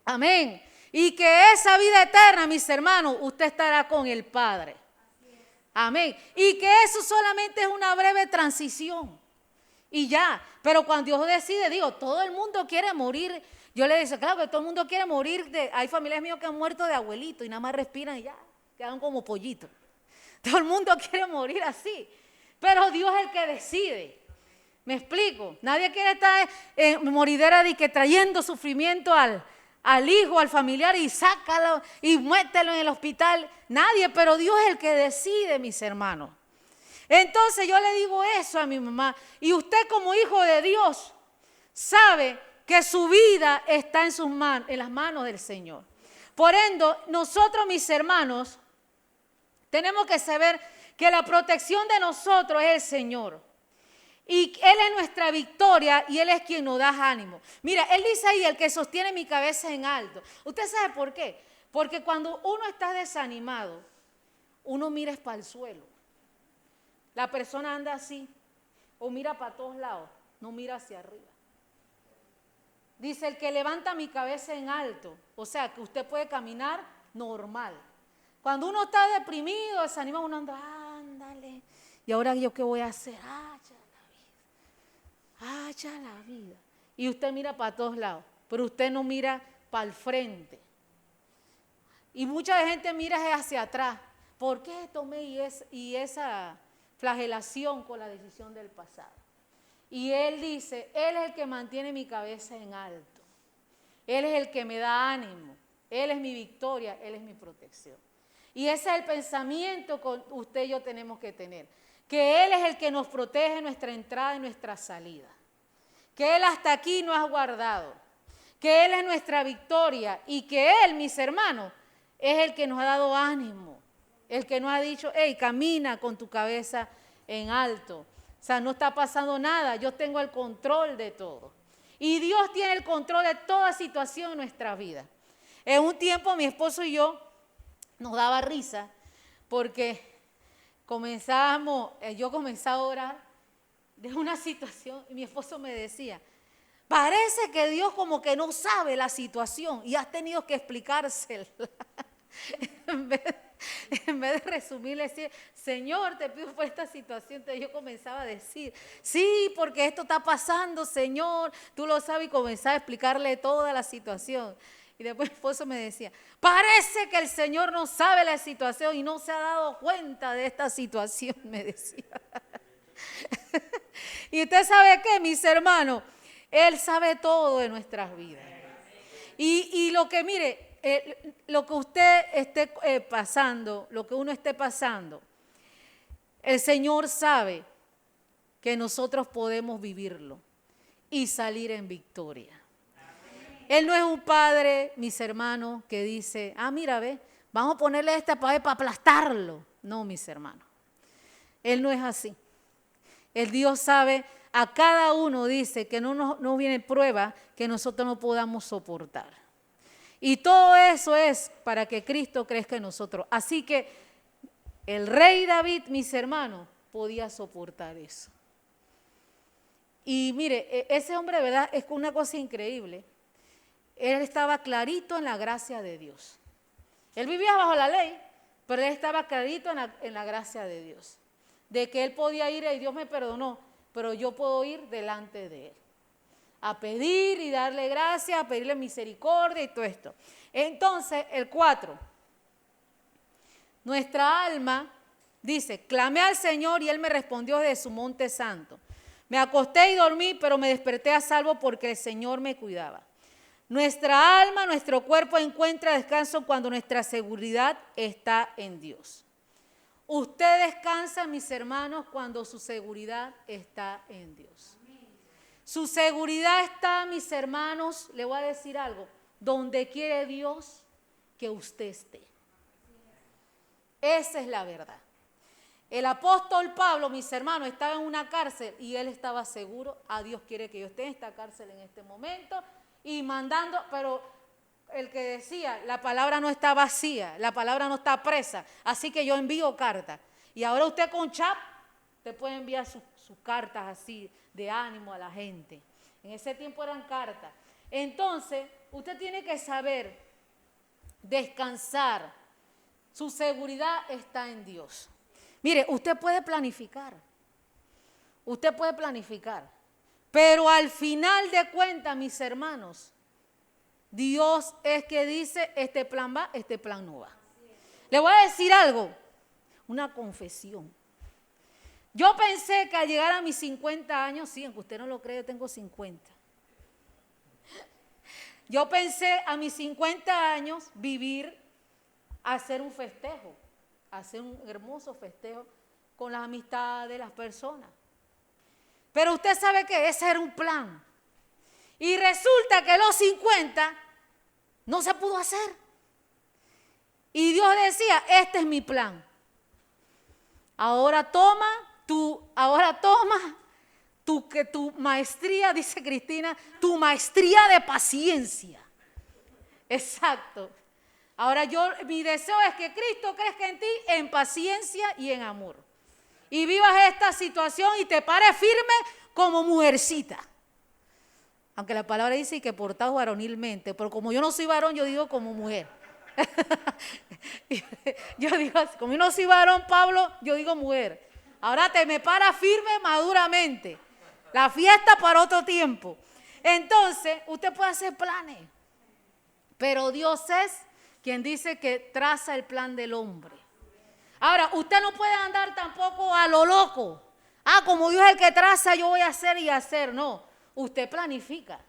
Amén. Y que esa vida eterna, mis hermanos, usted estará con el Padre. Amén. Y que eso solamente es una breve transición. Y ya. Pero cuando Dios decide, digo, todo el mundo quiere morir. Yo le digo, claro que todo el mundo quiere morir. Hay familiares míos que han muerto de abuelito y nada más respiran y ya. Quedan como pollitos. Todo el mundo quiere morir así. Pero Dios es el que decide. ¿Me explico? Nadie quiere estar en moridera de que trayendo sufrimiento al hijo, al familiar y sácalo y mételo en el hospital. Nadie, pero Dios es el que decide, mis hermanos. Entonces yo le digo eso a mi mamá. Y usted como hijo de Dios sabe que su vida está en sus manos, en las manos del Señor. Por ende, nosotros, mis hermanos, tenemos que saber que la protección de nosotros es el Señor. Y Él es nuestra victoria y Él es quien nos da ánimo. Mira, Él dice ahí, el que sostiene mi cabeza en alto. ¿Usted sabe por qué? Porque cuando uno está desanimado, uno mira para el suelo. La persona anda así o mira para todos lados, no mira hacia arriba. Dice, el que levanta mi cabeza en alto, o sea, que usted puede caminar normal. Cuando uno está deprimido, desanimado, uno anda, ándale. ¿Y ahora yo qué voy a hacer? Ya la vida. Y usted mira para todos lados, pero usted no mira para el frente. Y mucha gente mira hacia atrás. ¿Por qué tomé y esa flagelación con la decisión del pasado? Y Él dice, Él es el que mantiene mi cabeza en alto. Él es el que me da ánimo. Él es mi victoria, Él es mi protección. Y ese es el pensamiento que usted y yo tenemos que tener. Que Él es el que nos protege nuestra entrada y nuestra salida. Que Él hasta aquí nos ha guardado. Que Él es nuestra victoria y que Él, mis hermanos, es el que nos ha dado ánimo. El que nos ha dicho, hey, camina con tu cabeza en alto. O sea, no está pasando nada, yo tengo el control de todo. Y Dios tiene el control de toda situación en nuestra vida. En un tiempo mi esposo y yo nos daba risa porque yo comenzaba a orar de una situación y mi esposo me decía, parece que Dios como que no sabe la situación y has tenido que explicársela. En vez de resumirle, decir, Señor, te pido por esta situación, entonces yo comenzaba a decir, sí, porque esto está pasando, Señor, tú lo sabes, y comenzaba a explicarle toda la situación. Y después mi esposo me decía, parece que el Señor no sabe la situación y no se ha dado cuenta de esta situación, me decía. Y usted sabe qué, mis hermanos, Él sabe todo de nuestras vidas. Y lo que, mire, lo que usted esté pasando, lo que uno esté pasando, el Señor sabe que nosotros podemos vivirlo y salir en victoria. Él no es un padre, mis hermanos, que dice, mira, ve, vamos a ponerle esta para aplastarlo. No, mis hermanos, Él no es así. El Dios sabe, a cada uno dice que no viene prueba que nosotros no podamos soportar. Y todo eso es para que Cristo crezca en nosotros. Así que el rey David, mis hermanos, podía soportar eso. Y mire, ese hombre, ¿verdad? Es una cosa increíble. Él estaba clarito en la gracia de Dios. Él vivía bajo la ley, pero él estaba clarito en la gracia de Dios. De que él podía ir y Dios me perdonó, pero yo puedo ir delante de Él. A pedir y darle gracias, a pedirle misericordia y todo esto. Entonces, el 4. Nuestra alma dice, clamé al Señor y Él me respondió desde su monte santo. Me acosté y dormí, pero me desperté a salvo porque el Señor me cuidaba. Nuestra alma, nuestro cuerpo encuentra descanso cuando nuestra seguridad está en Dios. Usted descansa, mis hermanos, cuando su seguridad está en Dios. Su seguridad está, mis hermanos, le voy a decir algo, donde quiere Dios que usted esté. Esa es la verdad. El apóstol Pablo, mis hermanos, estaba en una cárcel y él estaba seguro, Dios quiere que yo esté en esta cárcel en este momento y mandando, pero el que decía, la palabra no está vacía, la palabra no está presa, así que yo envío cartas. Y ahora usted con chat te puede enviar sus cartas así de ánimo a la gente. En ese tiempo eran cartas. Entonces, usted tiene que saber descansar. Su seguridad está en Dios. Mire, usted puede planificar, pero al final de cuentas, mis hermanos, Dios es que dice, este plan va, este plan no va. Le voy a decir algo, una confesión. Yo pensé que al llegar a mis 50 años, sí, aunque usted no lo cree, yo tengo 50. Yo pensé a mis 50 años vivir, hacer un festejo, hacer un hermoso festejo con las amistades de las personas. Pero usted sabe que ese era un plan. Y resulta que a los 50 no se pudo hacer. Y Dios decía, este es mi plan. Ahora toma tu maestría, dice Cristina, tu maestría de paciencia. Exacto. Ahora mi deseo es que Cristo crezca en ti en paciencia y en amor. Y vivas esta situación y te pares firme como mujercita. Aunque la palabra dice que portaos varonilmente, pero como yo no soy varón, yo digo como mujer. Yo digo así, como yo no soy varón, Pablo, yo digo mujer. Ahora te me paras firme maduramente. La fiesta para otro tiempo. Entonces, usted puede hacer planes, pero Dios es quien dice que traza el plan del hombre. Ahora, usted no puede andar tampoco a lo loco. Como Dios es el que traza, yo voy a hacer y hacer. No, usted planifica.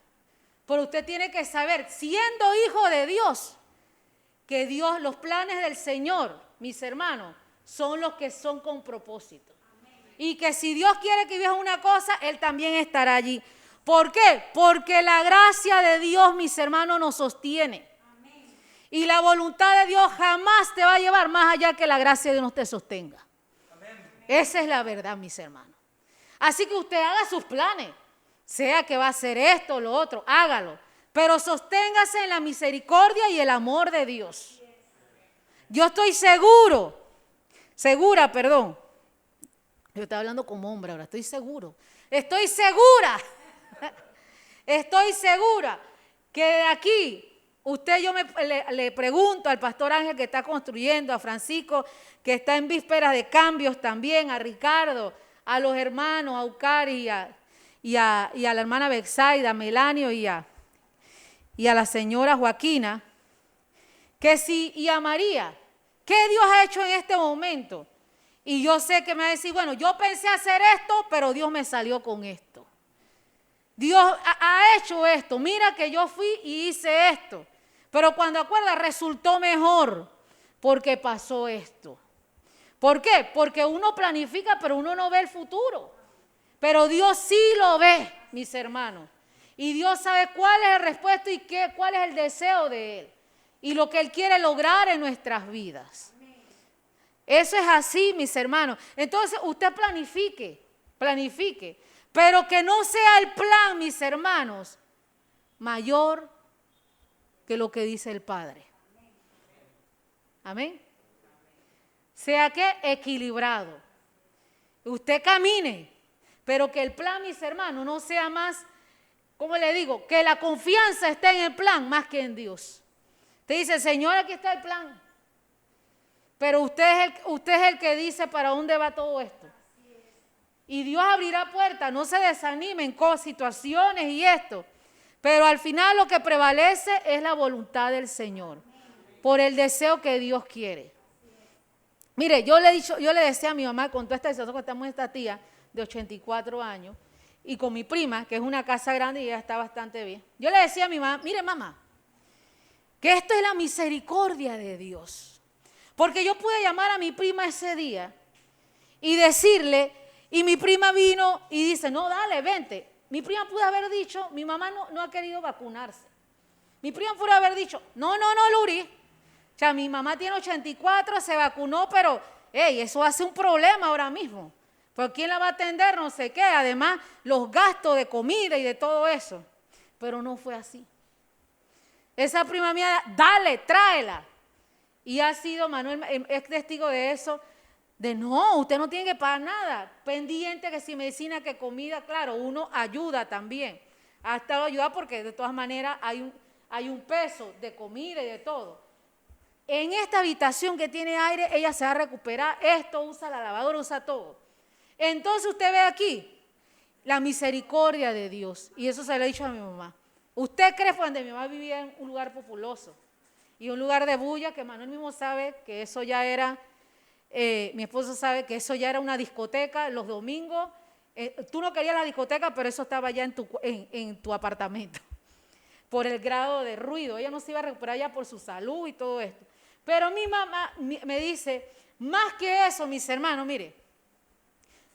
Pero usted tiene que saber, siendo hijo de Dios, que Dios, los planes del Señor, mis hermanos, son los que son con propósito. Y que si Dios quiere que vivas una cosa, Él también estará allí. ¿Por qué? Porque la gracia de Dios, mis hermanos, nos sostiene. Y la voluntad de Dios jamás te va a llevar más allá que la gracia de Dios no te sostenga. Esa es la verdad, mis hermanos. Así que usted haga sus planes. Sea que va a hacer esto o lo otro, hágalo. Pero sosténgase en la misericordia y el amor de Dios. Yo estoy segura. Yo estaba hablando como hombre ahora, estoy segura que de aquí, yo le pregunto al pastor Ángel que está construyendo, a Francisco que está en vísperas de cambios también, a Ricardo, a los hermanos, a Ucari y a la hermana Bexaida, a Melanio y a la señora Joaquina, y a María, ¿qué Dios ha hecho en este momento? Y yo sé que me va a decir, bueno, yo pensé hacer esto, pero Dios me salió con esto. Dios ha hecho esto, mira que yo fui y hice esto. Pero cuando acuerda, resultó mejor porque pasó esto. ¿Por qué? Porque uno planifica, pero uno no ve el futuro. Pero Dios sí lo ve, mis hermanos. Y Dios sabe cuál es el respuesta y cuál es el deseo de Él. Y lo que Él quiere lograr en nuestras vidas. Eso es así, mis hermanos. Entonces, usted planifique. Pero que no sea el plan, mis hermanos, mayor que lo que dice el Padre. Amén. Sea que equilibrado. Usted camine, pero que el plan, mis hermanos, no sea más, ¿cómo le digo? Que la confianza esté en el plan más que en Dios. Usted dice, Señor, aquí está el plan. Pero usted es el que dice para dónde va todo esto. Y Dios abrirá puertas, no se desanimen con situaciones y esto. Pero al final lo que prevalece es la voluntad del Señor, por el deseo que Dios quiere. Mire, yo le decía a mi mamá con toda esta situación que estamos esta tía de 84 años y con mi prima, que es una casa grande y ella está bastante bien. Yo le decía a mi mamá, mire mamá, que esto es la misericordia de Dios. Porque yo pude llamar a mi prima ese día y decirle, y mi prima vino y dice, no, dale, vente. Mi prima pudo haber dicho, mi mamá no ha querido vacunarse. Mi prima pudo haber dicho, no, Luri. O sea, mi mamá tiene 84, se vacunó, pero, eso hace un problema ahora mismo. ¿Por quién la va a atender? No sé qué. Además, los gastos de comida y de todo eso. Pero no fue así. Esa prima mía, dale, tráela. Y ha sido, Manuel es testigo de eso, de no, usted no tiene que pagar nada. Pendiente que si medicina, que comida, claro, uno ayuda también. Ha estado ayudando porque de todas maneras hay un peso de comida y de todo. en esta habitación que tiene aire, ella se va a recuperar, esto usa la lavadora, usa todo. Entonces usted ve aquí la misericordia de Dios, y eso se lo he dicho a mi mamá. Usted cree cuando mi mamá vivía en un lugar populoso y un lugar de bulla, que Manuel mismo sabe que eso ya era, mi esposo sabe que eso ya era una discoteca los domingos. Tú no querías la discoteca, pero eso estaba ya en tu apartamento, por el grado de ruido. Ella no se iba a recuperar ya por su salud y todo esto. Pero mi mamá me dice, más que eso, mis hermanos, mire,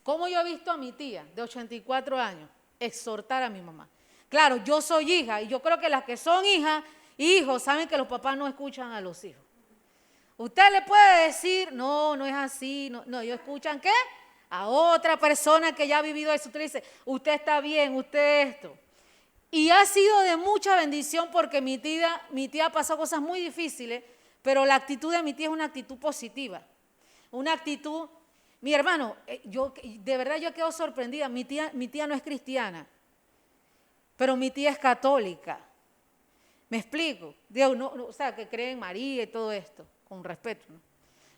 como yo he visto a mi tía de 84 años exhortar a mi mamá. Claro, yo soy hija y yo creo que las que son hijas y hijos saben que los papás no escuchan a los hijos. Usted le puede decir, no, no es así, no, ellos escuchan ¿qué? A otra persona que ya ha vivido eso. Usted le dice, usted está bien, usted esto. Y ha sido de mucha bendición porque mi tía pasó cosas muy difíciles, pero la actitud de mi tía es una actitud positiva. Una actitud, mi hermano, de verdad yo quedo sorprendida. Mi tía no es cristiana, pero mi tía es católica. ¿Me explico? Dios, o sea, que cree en María y todo esto, con respeto, ¿no?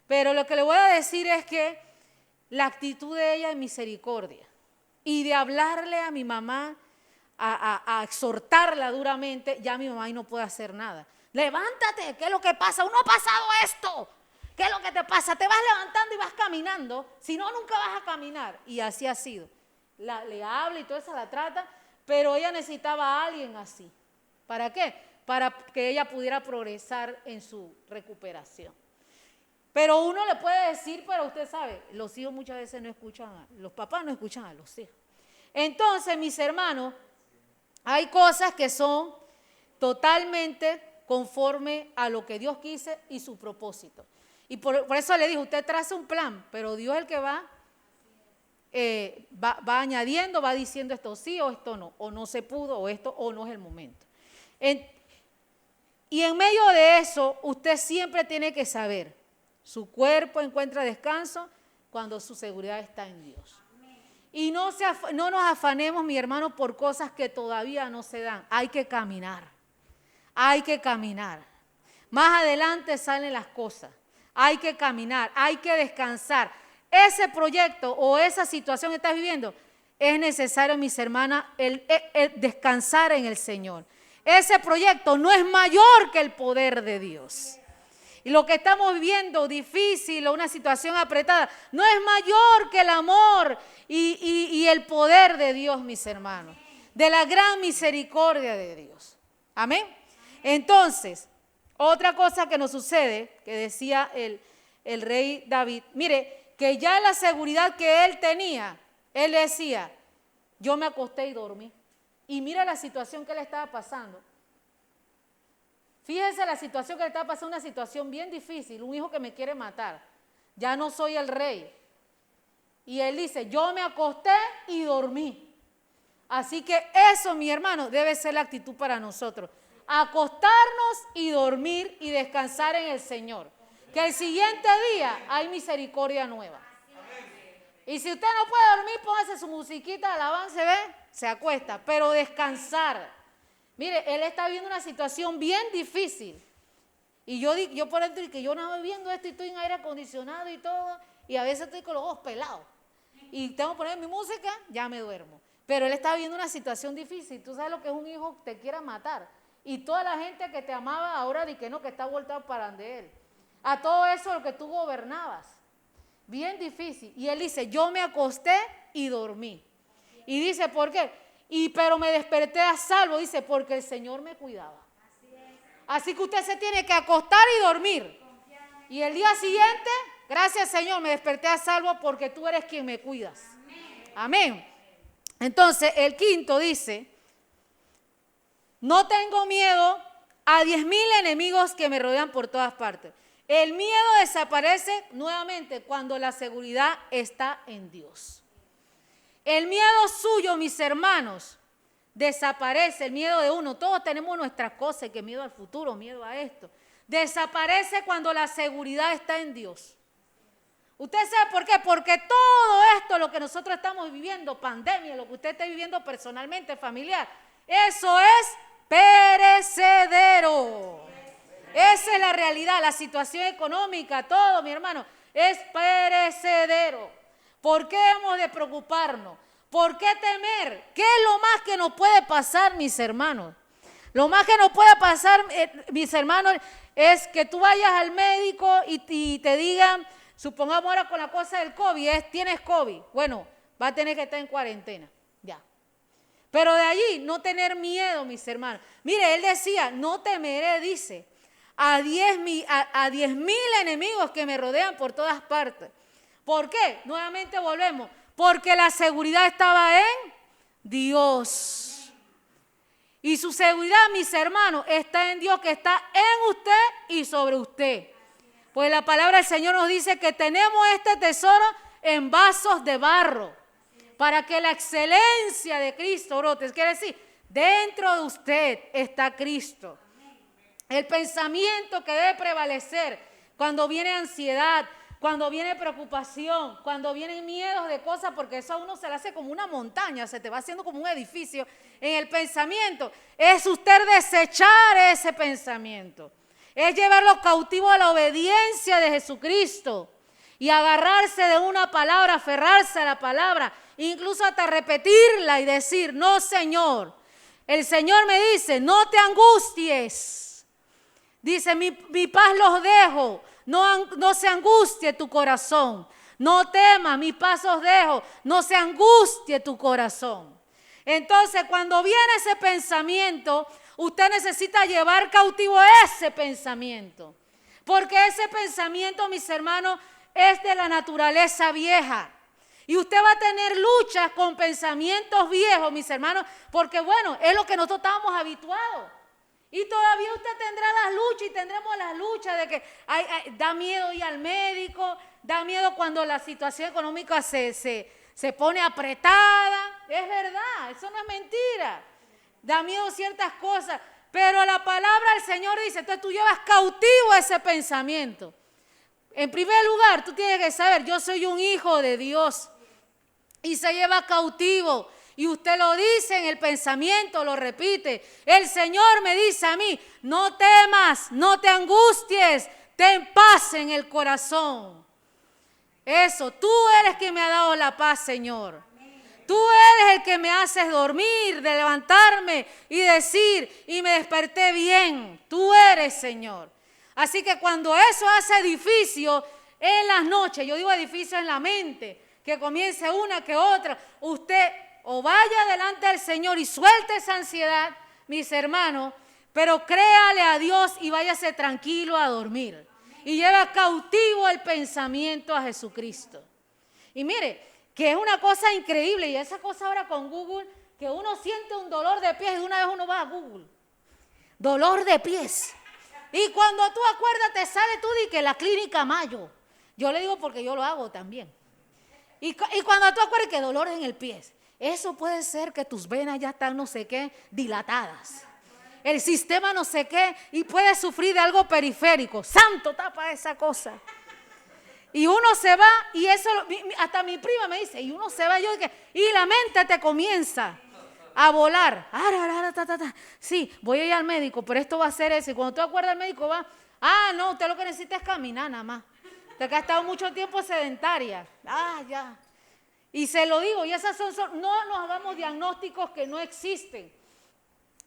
Pero lo que le voy a decir es que la actitud de ella es misericordia. Y de hablarle a mi mamá, a exhortarla duramente, ya mi mamá ahí no puede hacer nada. Levántate, ¿qué es lo que pasa? Uno ha pasado esto. ¿Qué es lo que te pasa? Te vas levantando y vas caminando, si no, nunca vas a caminar. Y así ha sido. Le habla y todo eso, la trata, pero ella necesitaba a alguien así. ¿Para qué? Para que ella pudiera progresar en su recuperación. Pero uno le puede decir, pero usted sabe, los hijos muchas veces no escuchan, los papás no escuchan a los hijos. Entonces, mis hermanos, hay cosas que son totalmente conforme a lo que Dios quiso y su propósito. Y por eso le digo, usted traza un plan, pero Dios es el que va añadiendo, va diciendo esto sí o esto no, o no se pudo, o esto, o no es el momento. Y en medio de eso, usted siempre tiene que saber, su cuerpo encuentra descanso cuando su seguridad está en Dios. Y no nos afanemos, mi hermano, por cosas que todavía no se dan. Hay que caminar. Hay que caminar. Más adelante salen las cosas. Hay que caminar, hay que descansar. Ese proyecto o esa situación que estás viviendo, es necesario, mis hermanas, el descansar en el Señor. Ese proyecto no es mayor que el poder de Dios. Y lo que estamos viviendo difícil o una situación apretada no es mayor que el amor y el poder de Dios, mis hermanos. De la gran misericordia de Dios. Amén. Entonces, otra cosa que nos sucede, que decía el rey David, mire, que ya la seguridad que él tenía, él decía, yo me acosté y dormí. Y mira la situación que le estaba pasando. Fíjense la situación que le estaba pasando, una situación bien difícil, un hijo que me quiere matar. Ya no soy el rey. Y él dice, yo me acosté y dormí. Así que eso, mi hermano, debe ser la actitud para nosotros. Acostarnos y dormir y descansar en el Señor. Que el siguiente día hay misericordia nueva. Y si usted no puede dormir, póngase su musiquita de alabanza, ¿ve? Se acuesta, pero descansar. Mire, él está viviendo una situación bien difícil. Y yo por dentro, que yo no voy viendo esto y estoy en aire acondicionado y todo, y a veces estoy con los ojos pelados. Y tengo que poner mi música, ya me duermo. Pero él está viviendo una situación difícil. Tú sabes lo que es un hijo que te quiera matar. Y toda la gente que te amaba ahora di que no, que está voltado para de él. A todo eso lo que tú gobernabas. Bien difícil. Y él dice, yo me acosté y dormí. Y dice, ¿por qué? Pero me desperté a salvo, dice, porque el Señor me cuidaba. Así que usted se tiene que acostar y dormir. Y el día siguiente, gracias Señor, me desperté a salvo porque tú eres quien me cuidas. Amén. Entonces, el quinto dice, no tengo miedo a 10,000 enemigos que me rodean por todas partes. El miedo desaparece nuevamente cuando la seguridad está en Dios. El miedo suyo, mis hermanos, desaparece. El miedo de uno. Todos tenemos nuestras cosas, que miedo al futuro, miedo a esto. Desaparece cuando la seguridad está en Dios. ¿Usted sabe por qué? Porque todo esto, lo que nosotros estamos viviendo, pandemia, lo que usted esté viviendo personalmente, familiar, eso es perecedero. Esa es la realidad, la situación económica, todo, mi hermano, es perecedero. ¿Por qué hemos de preocuparnos? ¿Por qué temer? ¿Qué es lo más que nos puede pasar, mis hermanos? Lo más que nos puede pasar, mis hermanos, es que tú vayas al médico y te digan, supongamos ahora con la cosa del COVID, tienes COVID. Bueno, va a tener que estar en cuarentena, ya. Pero de allí, no tener miedo, mis hermanos. Mire, él decía, no temeré, dice, a 10,000 enemigos que me rodean por todas partes. ¿Por qué? Nuevamente volvemos. Porque la seguridad estaba en Dios. Y su seguridad, mis hermanos, está en Dios, que está en usted y sobre usted. Pues la palabra del Señor nos dice que tenemos este tesoro en vasos de barro, para que la excelencia de Cristo brote. Quiere decir, dentro de usted está Cristo. El pensamiento que debe prevalecer cuando viene ansiedad, cuando viene preocupación, cuando vienen miedos de cosas, porque eso a uno se le hace como una montaña, se te va haciendo como un edificio en el pensamiento. Es usted desechar ese pensamiento. Es llevarlo cautivo a la obediencia de Jesucristo y agarrarse de una palabra, aferrarse a la palabra, incluso hasta repetirla y decir, no, Señor. El Señor me dice, no te angusties. Dice, mi paz los dejo. No se angustie tu corazón. No temas, mi paz os dejo. No se angustie tu corazón. Entonces, cuando viene ese pensamiento, usted necesita llevar cautivo ese pensamiento. Porque ese pensamiento, mis hermanos, es de la naturaleza vieja. Y usted va a tener luchas con pensamientos viejos, mis hermanos, porque bueno, es lo que nosotros estábamos habituados. Y todavía usted tendrá las luchas y tendremos las luchas de que da miedo ir al médico, da miedo cuando la situación económica se pone apretada. Es verdad, eso no es mentira. Da miedo ciertas cosas, pero la palabra del Señor dice, entonces tú llevas cautivo ese pensamiento. En primer lugar, tú tienes que saber, yo soy un hijo de Dios y se lleva cautivo. Y usted lo dice en el pensamiento, lo repite. El Señor me dice a mí, no temas, no te angusties, ten paz en el corazón. Eso, tú eres quien me ha dado la paz, Señor. Tú eres el que me haces dormir, de levantarme y decir, y me desperté bien. Tú eres, Señor. Así que cuando eso hace edificio en las noches, yo digo edificio en la mente, que comience una que otra, usted o vaya delante del Señor y suelte esa ansiedad, mis hermanos, pero créale a Dios y váyase tranquilo a dormir. Y lleva cautivo el pensamiento a Jesucristo. Y mire, que es una cosa increíble, y esa cosa ahora con Google, que uno siente un dolor de pies y de una vez uno va a Google. Dolor de pies. Y cuando tú acuerdas, te sale tú de que la clínica Mayo. Yo le digo porque yo lo hago también. Y cuando tú acuerdas que dolor en el pie, eso puede ser que tus venas ya están no sé qué dilatadas. El sistema no sé qué y puedes sufrir de algo periférico. Santo, tapa esa cosa. Y uno se va y eso, hasta mi prima me dice, y uno se va y la mente te comienza a volar. Sí, voy a ir al médico, pero esto va a ser eso. Y cuando tú acuerdas al médico va, no, usted lo que necesita es caminar nada más. Usted que ha estado mucho tiempo sedentaria. Ya. Y se lo digo, y esas no nos hagamos diagnósticos que no existen.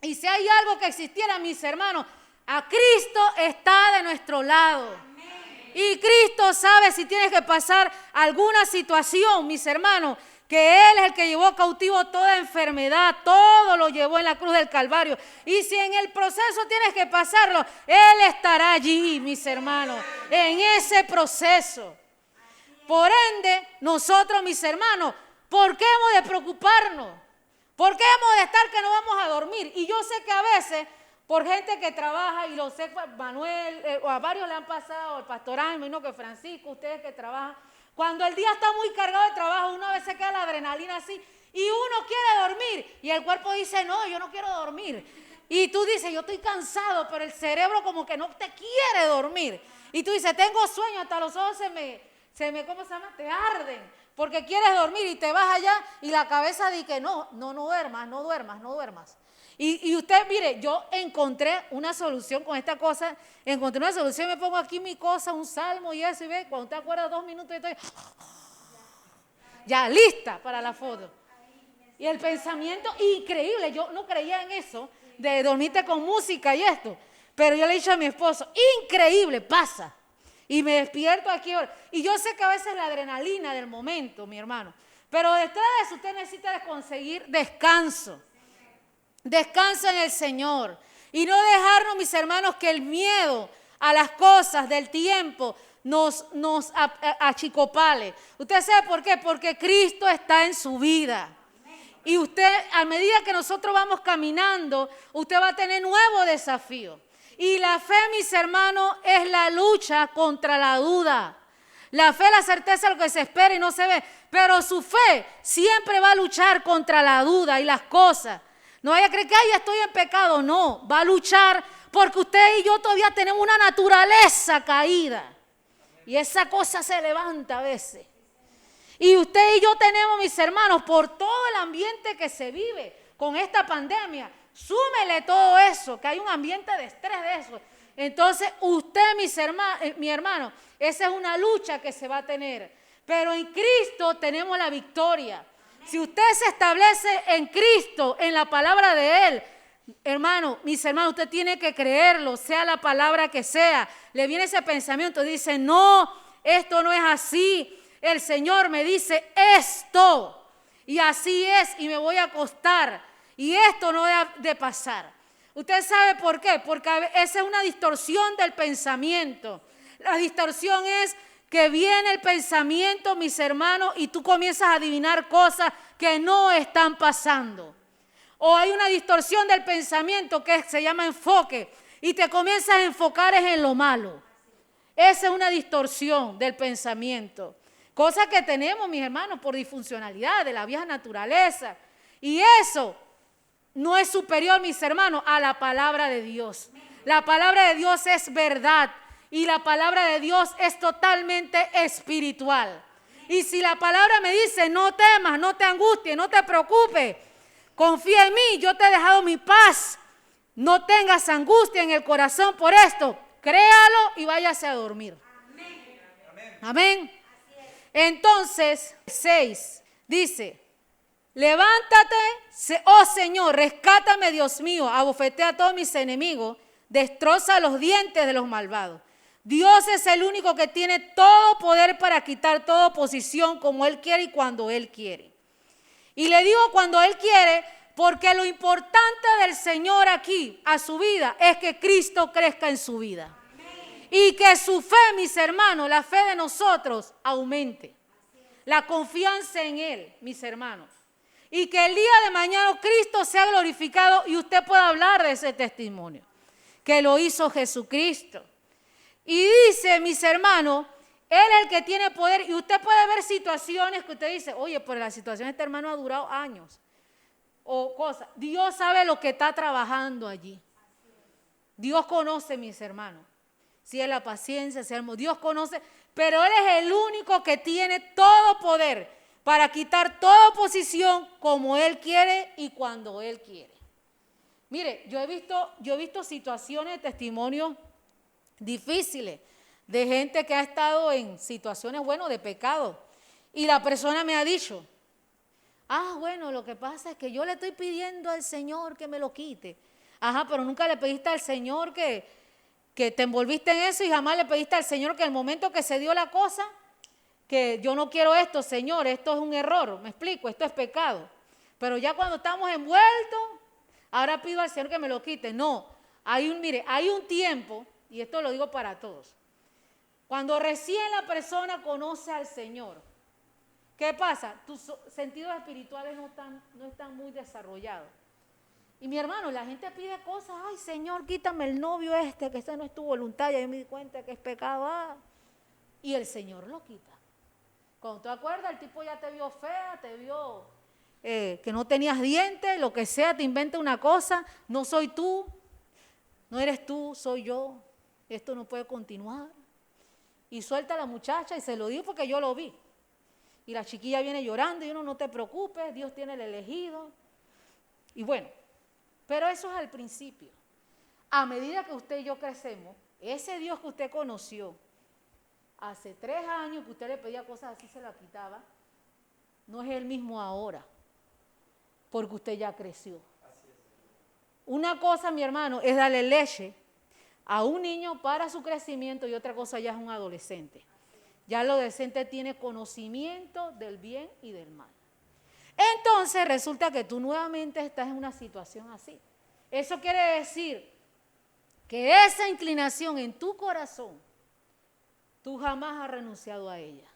Y si hay algo que existiera, mis hermanos, a Cristo está de nuestro lado. Amén. Y Cristo sabe si tienes que pasar alguna situación, mis hermanos, que Él es el que llevó cautivo toda enfermedad, todo lo llevó en la cruz del Calvario. Y si en el proceso tienes que pasarlo, Él estará allí, mis hermanos, en ese proceso. Por ende, nosotros, mis hermanos, ¿por qué hemos de preocuparnos? ¿Por qué hemos de estar que no vamos a dormir? Y yo sé que a veces, por gente que trabaja, y lo sé, Manuel, o a varios le han pasado, el pastor Ángel, no que Francisco, ustedes que trabajan, cuando el día está muy cargado de trabajo, una vez se queda la adrenalina así, y uno quiere dormir, y el cuerpo dice, no, yo no quiero dormir. Y tú dices, yo estoy cansado, pero el cerebro como que no te quiere dormir. Y tú dices, tengo sueño, hasta los ojos ¿cómo se llama? Te arden, porque quieres dormir y te vas allá y la cabeza dice que no duermas. Y usted, mire, yo encontré una solución con esta cosa, encontré una solución, me pongo aquí mi cosa, un salmo y eso, y ve, cuando te acuerdas 2 minutos, estoy ya lista para la foto. Y el pensamiento increíble, yo no creía en eso, de dormirte con música y esto, pero yo le he dicho a mi esposo, increíble, pasa. Y me despierto aquí ahora. Y yo sé que a veces la adrenalina del momento, mi hermano, pero detrás de eso usted necesita conseguir descanso. Descanso en el Señor. Y no dejarnos, mis hermanos, que el miedo a las cosas del tiempo nos achicopale. ¿Usted sabe por qué? Porque Cristo está en su vida. Y usted, a medida que nosotros vamos caminando, usted va a tener nuevos desafíos. Y la fe, mis hermanos, es la lucha contra la duda. La fe es la certeza de lo que se espera y no se ve. Pero su fe siempre va a luchar contra la duda y las cosas. No vaya a creer que ya estoy en pecado. No, va a luchar porque usted y yo todavía tenemos una naturaleza caída. Y esa cosa se levanta a veces. Y usted y yo tenemos, mis hermanos, por todo el ambiente que se vive con esta pandemia, súmele todo eso, que hay un ambiente de estrés de eso. Entonces, usted, mi hermano, esa es una lucha que se va a tener. Pero en Cristo tenemos la victoria. Si usted se establece en Cristo, en la palabra de Él, hermano, mis hermanos, usted tiene que creerlo, sea la palabra que sea. Le viene ese pensamiento, dice, no, esto no es así. El Señor me dice esto, y así es, y me voy a acostar, y esto no debe de pasar. ¿Usted sabe por qué? Porque esa es una distorsión del pensamiento. La distorsión es que viene el pensamiento, mis hermanos, y tú comienzas a adivinar cosas que no están pasando. O hay una distorsión del pensamiento que se llama enfoque, y te comienzas a enfocar en lo malo. Esa es una distorsión del pensamiento. Cosa que tenemos, mis hermanos, por disfuncionalidad de la vieja naturaleza. Y eso no es superior, mis hermanos, a la palabra de Dios. La palabra de Dios es verdad. Y la palabra de Dios es totalmente espiritual. Y si la palabra me dice, no temas, no te angusties, no te preocupes, confía en mí, yo te he dejado mi paz. No tengas angustia en el corazón por esto. Créalo y váyase a dormir. Amén. Amén. Entonces, 6, dice, levántate, oh Señor, rescátame, Dios mío, abofetea a todos mis enemigos, destroza los dientes de los malvados. Dios es el único que tiene todo poder para quitar toda oposición como Él quiere y cuando Él quiere. Y le digo cuando Él quiere, porque lo importante del Señor aquí, a su vida, es que Cristo crezca en su vida. Y que su fe, mis hermanos, la fe de nosotros aumente. La confianza en Él, mis hermanos. Y que el día de mañana Cristo sea glorificado y usted pueda hablar de ese testimonio. Que lo hizo Jesucristo. Y dice, mis hermanos, Él es el que tiene poder. Y usted puede ver situaciones que usted dice, oye, pero la situación de este hermano ha durado años. O cosas. Dios sabe lo que está trabajando allí. Dios conoce, mis hermanos. Si es la paciencia, si es el amor, Dios conoce, pero Él es el único que tiene todo poder para quitar toda oposición como Él quiere y cuando Él quiere. Mire, yo he visto situaciones, testimonios difíciles de gente que ha estado en situaciones, bueno, de pecado. Y la persona me ha dicho, bueno, lo que pasa es que yo le estoy pidiendo al Señor que me lo quite. Pero nunca le pediste al Señor que te envolviste en eso y jamás le pediste al Señor que el momento que se dio la cosa, que yo no quiero esto, Señor, esto es un error, me explico, esto es pecado. Pero ya cuando estamos envueltos, ahora pido al Señor que me lo quite. No, hay un tiempo, y esto lo digo para todos, cuando recién la persona conoce al Señor, ¿qué pasa? Tus sentidos espirituales no están muy desarrollados. Y mi hermano, la gente pide cosas, ay Señor, quítame el novio que esa no es tu voluntad, y yo me di cuenta que es pecado, y el Señor lo quita. Cuando te acuerdas, el tipo ya te vio fea, te vio que no tenías dientes, lo que sea, te inventa una cosa, no soy tú, no eres tú, soy yo, esto no puede continuar. Y suelta a la muchacha y se lo digo porque yo lo vi. Y la chiquilla viene llorando y uno, no te preocupes, Dios tiene el elegido. Y bueno, Pero eso es al principio. A medida que usted y yo crecemos, ese Dios que usted conoció hace 3 años, que usted le pedía cosas así, se la quitaba, no es el mismo ahora, porque usted ya creció. Una cosa, mi hermano, es darle leche a un niño para su crecimiento y otra cosa ya es un adolescente. Ya el adolescente tiene conocimiento del bien y del mal. Entonces resulta que tú nuevamente estás en una situación así. Eso quiere decir que esa inclinación en tu corazón, tú jamás has renunciado a ella.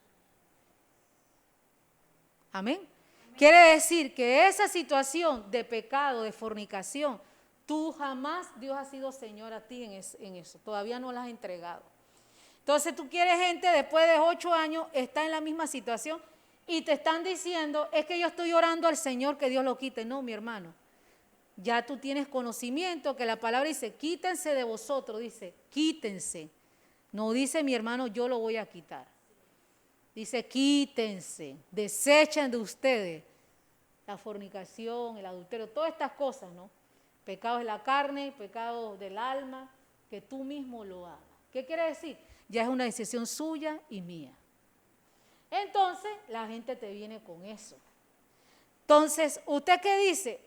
Amén. Quiere decir que esa situación de pecado, de fornicación, tú jamás, Dios ha sido Señor a ti en eso. Todavía no la has entregado. Entonces tú quieres gente después de 8 años, está en la misma situación y te están diciendo, es que yo estoy orando al Señor que Dios lo quite. No, mi hermano, ya tú tienes conocimiento que la palabra dice, quítense de vosotros, dice, quítense. No dice mi hermano, yo lo voy a quitar. Dice, quítense, desechen de ustedes la fornicación, el adulterio, todas estas cosas, ¿no? Pecados de la carne, pecados del alma, que tú mismo lo hagas. ¿Qué quiere decir? Ya es una decisión suya y mía. Entonces, la gente te viene con eso. Entonces, ¿usted qué dice?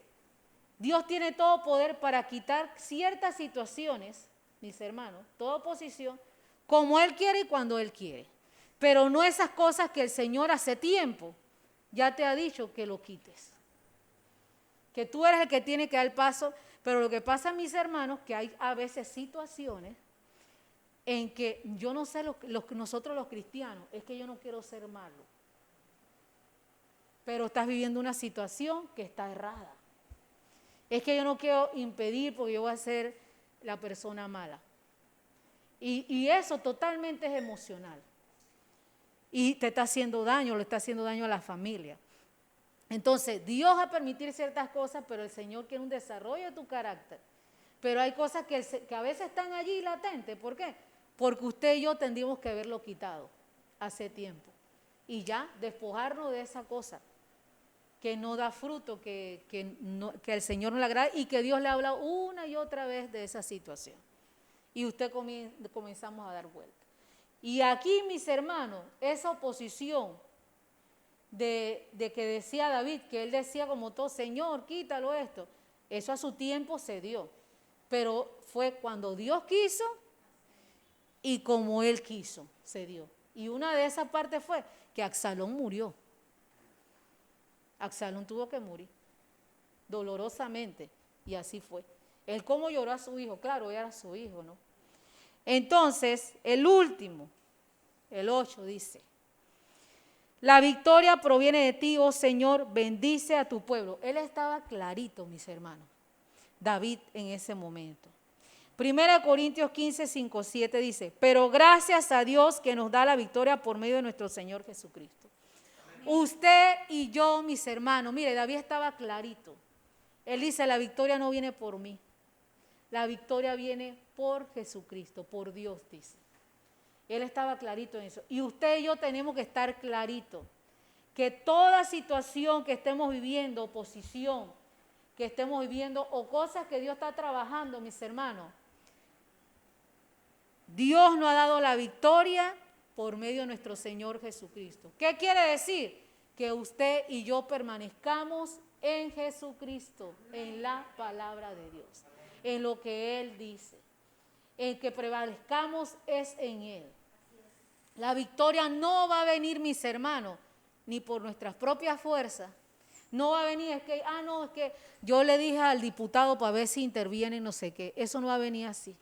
Dios tiene todo poder para quitar ciertas situaciones, mis hermanos, toda oposición, como Él quiere y cuando Él quiere. Pero no esas cosas que el Señor hace tiempo ya te ha dicho que lo quites. Que tú eres el que tiene que dar el paso, pero lo que pasa, mis hermanos, que hay a veces situaciones en que yo no sé, nosotros los cristianos, es que yo no quiero ser malo. Pero estás viviendo una situación que está errada. Es que yo no quiero impedir porque yo voy a ser la persona mala. Y eso totalmente es emocional. Y te está haciendo daño, le está haciendo daño a la familia. Entonces, Dios va a permitir ciertas cosas, pero el Señor quiere un desarrollo de tu carácter. Pero hay cosas que a veces están allí latentes. ¿Por qué? Porque usted y yo tendríamos que haberlo quitado hace tiempo. Y ya despojarnos de esa cosa que no da fruto, que el Señor no le agrada y que Dios le habla una y otra vez de esa situación. Y usted comenzamos a dar vuelta. Y aquí, mis hermanos, esa oposición de que decía David, que él decía como todo, Señor, quítalo esto, eso a su tiempo se dio. Pero fue cuando Dios quiso y como Él quiso, se dio. Y una de esas partes fue que Absalón murió. Absalón tuvo que morir dolorosamente y así fue. Él cómo lloró a su hijo, claro, era su hijo, ¿no? Entonces, el último, el 8 dice, la victoria proviene de ti, oh Señor, bendice a tu pueblo. Él estaba clarito, mis hermanos, David en ese momento. 1 Corintios 15, 5, 7 dice, pero gracias a Dios que nos da la victoria por medio de nuestro Señor Jesucristo. Usted y yo, mis hermanos, mire, David estaba clarito. Él dice, la victoria no viene por mí. La victoria viene por Jesucristo, por Dios, dice. Él estaba clarito en eso. Y usted y yo tenemos que estar claritos. Que toda situación que estemos viviendo, oposición, que estemos viviendo o cosas que Dios está trabajando, mis hermanos, Dios nos ha dado la victoria por medio de nuestro Señor Jesucristo. ¿Qué quiere decir? Que usted y yo permanezcamos en Jesucristo, en la palabra de Dios, en lo que Él dice. En que prevalezcamos es en Él. La victoria no va a venir, mis hermanos, ni por nuestras propias fuerzas. No va a venir, es que yo le dije al diputado para ver si interviene, no sé qué. Eso no va a venir así.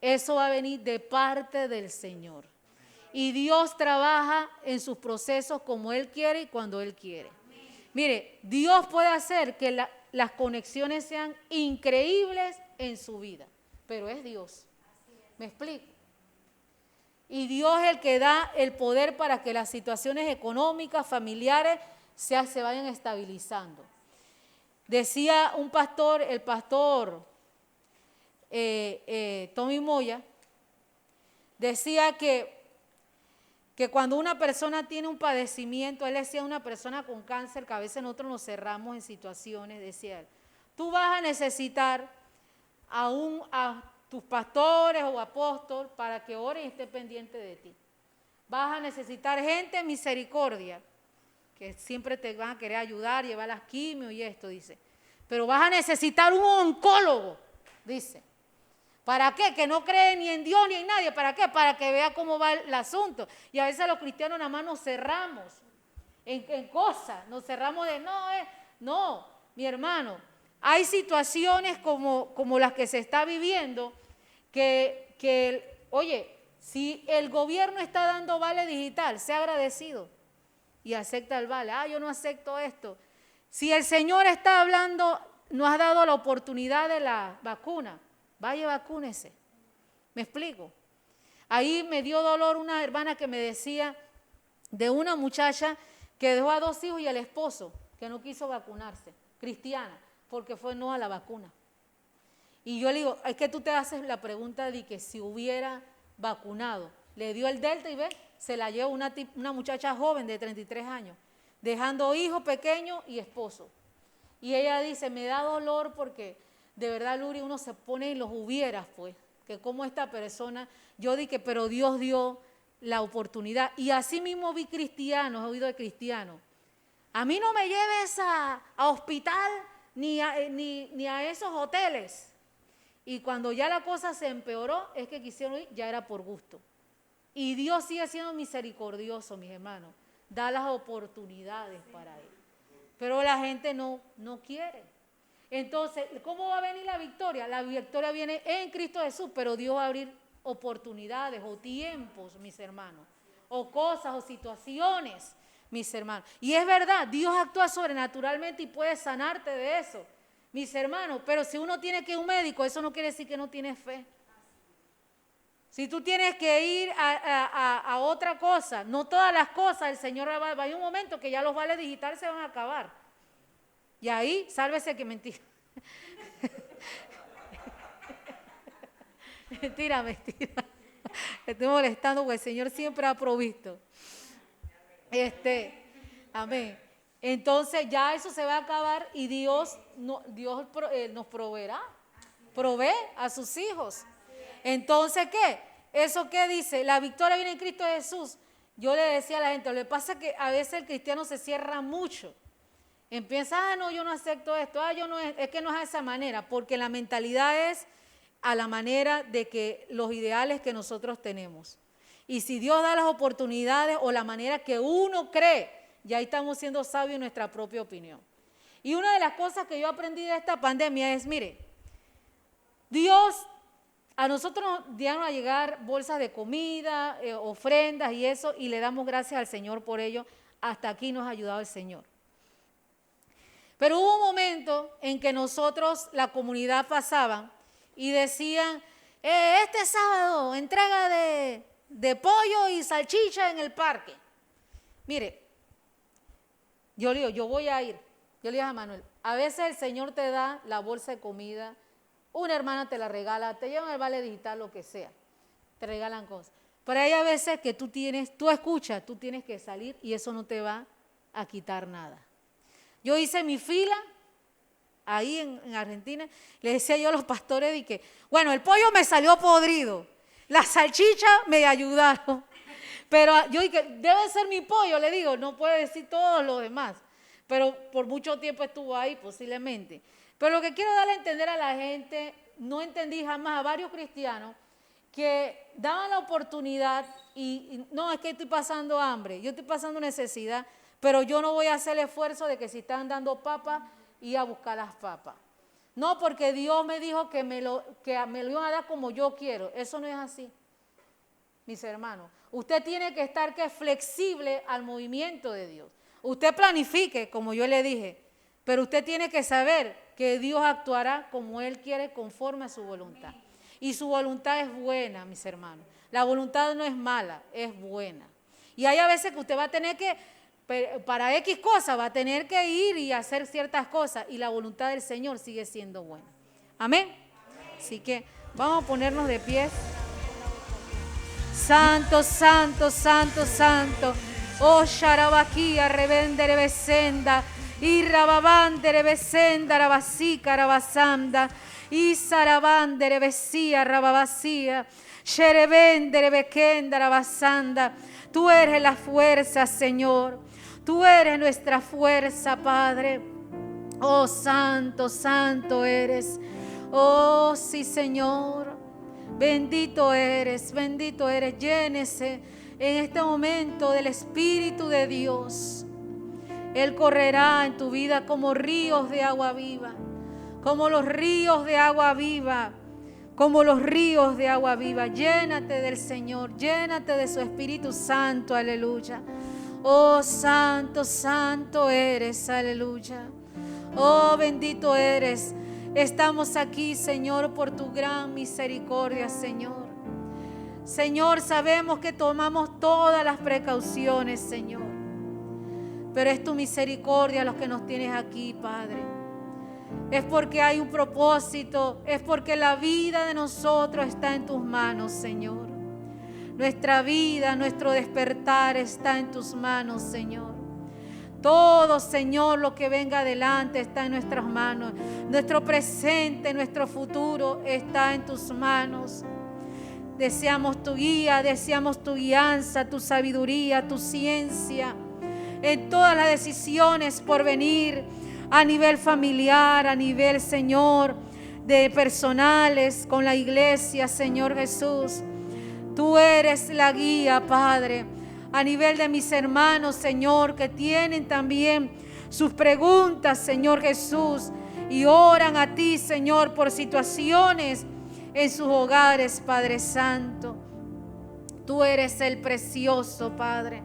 Eso va a venir de parte del Señor. Y Dios trabaja en sus procesos como Él quiere y cuando Él quiere. Mire, Dios puede hacer que las conexiones sean increíbles en su vida, pero es Dios. ¿Me explico? Y Dios es el que da el poder para que las situaciones económicas, familiares, se vayan estabilizando. Decía un pastor, el pastor Tommy Moya, decía que cuando una persona tiene un padecimiento, él decía una persona con cáncer, que a veces nosotros nos cerramos en situaciones, decía él, tú vas a necesitar a tus pastores o apóstoles para que oren y estén pendientes de ti. Vas a necesitar gente misericordia, que siempre te van a querer ayudar, llevar las quimios y esto, dice. Pero vas a necesitar un oncólogo, dice. ¿Para qué? Que no cree ni en Dios ni en nadie. ¿Para qué? Para que vea cómo va el asunto. Y a veces los cristianos nada más nos cerramos en cosas. Nos cerramos de, no, mi hermano. Hay situaciones como las que se está viviendo oye, si el gobierno está dando vale digital, sea agradecido y acepta el vale. Yo no acepto esto. Si el Señor está hablando, nos ha dado la oportunidad de la vacuna, vaya, vacúnese. ¿Me explico? Ahí me dio dolor una hermana que me decía de una muchacha que dejó a 2 hijos y el esposo que no quiso vacunarse, cristiana, porque fue no a la vacuna. Y yo le digo, es que tú te haces la pregunta de que si hubiera vacunado, le dio el Delta y ve, se la llevó una muchacha joven de 33 años, dejando hijos pequeños y esposo. Y ella dice, me da dolor porque de verdad, Luri, uno se pone en los hubieras, pues, que como esta persona, yo dije, pero Dios dio la oportunidad. Y así mismo vi cristianos, he oído de cristianos. A mí no me lleves a hospital ni a esos hoteles. Y cuando ya la cosa se empeoró, es que quisieron ir, ya era por gusto. Y Dios sigue siendo misericordioso, mis hermanos. Da las oportunidades para él. Pero la gente no quiere. Entonces, ¿cómo va a venir la victoria? La victoria viene en Cristo Jesús, pero Dios va a abrir oportunidades o tiempos, mis hermanos, o cosas o situaciones, mis hermanos. Y es verdad, Dios actúa sobrenaturalmente y puede sanarte de eso, mis hermanos, pero si uno tiene que ir a un médico, eso no quiere decir que no tiene fe. Si tú tienes que ir a otra cosa, no todas las cosas, el Señor va a haber un momento que ya los vales digitales se van a acabar. Y ahí, sálvese que mentira. Mentira. Estoy molestando porque el Señor siempre ha provisto. Amén. Entonces ya eso se va a acabar y Dios nos proveerá. Provee a sus hijos. Entonces, ¿qué? ¿Eso qué dice? La victoria viene en Cristo Jesús. Yo le decía a la gente, lo que pasa es que a veces el cristiano se cierra mucho. Empieza, no, yo no acepto esto, es que no es de esa manera, porque la mentalidad es a la manera de que los ideales que nosotros tenemos. Y si Dios da las oportunidades o la manera que uno cree, ya estamos siendo sabios en nuestra propia opinión. Y una de las cosas que yo aprendí de esta pandemia es, mire, Dios, a nosotros nos dieron a llegar bolsas de comida, ofrendas y eso, y le damos gracias al Señor por ello. Hasta aquí nos ha ayudado el Señor. Pero hubo un momento en que nosotros, la comunidad, pasaban y decían, este sábado entrega de pollo y salchicha en el parque. Mire, yo le digo, yo voy a ir. Yo le dije a Manuel, a veces el Señor te da la bolsa de comida, una hermana te la regala, te llevan el vale digital, lo que sea, te regalan cosas. Pero hay a veces que tú tienes que salir y eso no te va a quitar nada. Yo hice mi fila ahí en Argentina, le decía yo a los pastores de que, bueno, el pollo me salió podrido, las salchichas me ayudaron, pero yo dije, debe ser mi pollo, le digo, no puede decir todos los demás, pero por mucho tiempo estuvo ahí posiblemente. Pero lo que quiero darle a entender a la gente, no entendí jamás a varios cristianos que daban la oportunidad y no, es que estoy pasando hambre, yo estoy pasando necesidad, pero yo no voy a hacer el esfuerzo de que si están dando papas, ir a buscar las papas. No, porque Dios me dijo que me lo iban a dar como yo quiero. Eso no es así, mis hermanos. Usted tiene que estar flexible al movimiento de Dios. Usted planifique, como yo le dije, pero usted tiene que saber que Dios actuará como Él quiere, conforme a su voluntad. Y su voluntad es buena, mis hermanos. La voluntad no es mala, es buena. Y hay a veces que usted va a tener que, para X cosas, va a tener que ir y hacer ciertas cosas. Y la voluntad del Señor sigue siendo buena. Amén. Así que vamos a ponernos de pie. Santo, santo, santo, santo. Oh, Sharabaquía, Rebendere Besenda. y rababandere besenda rabasika rabasanda y sarabandere besía rababasía sherebendere bekenda rabasanda. Tú eres la fuerza, Señor. Tú eres nuestra fuerza, Padre. Oh, santo, santo eres. Oh, sí, Señor. Bendito eres, bendito eres. Llénese en este momento del Espíritu de Dios. Él correrá en tu vida como ríos de agua viva, como los ríos de agua viva, como los ríos de agua viva. Llénate del Señor, llénate de su Espíritu Santo, aleluya. Oh, santo, santo eres, aleluya. Oh, bendito eres. Estamos aquí, Señor, por tu gran misericordia, Señor. Señor, sabemos que tomamos todas las precauciones, Señor, pero es tu misericordia los que nos tienes aquí, Padre. Es porque hay un propósito, es porque la vida de nosotros está en tus manos, Señor. Nuestra vida, nuestro despertar está en tus manos, Señor. Todo, Señor, lo que venga adelante está en nuestras manos. Nuestro presente, nuestro futuro está en tus manos. Deseamos tu guía, deseamos tu guianza, tu sabiduría, tu ciencia en todas las decisiones por venir, a nivel familiar, a nivel, Señor, de personales con la iglesia, Señor Jesús. Tú eres la guía, Padre, a nivel de mis hermanos, Señor, que tienen también sus preguntas, Señor Jesús, y oran a ti, Señor, por situaciones en sus hogares, Padre Santo. Tú eres el precioso, Padre.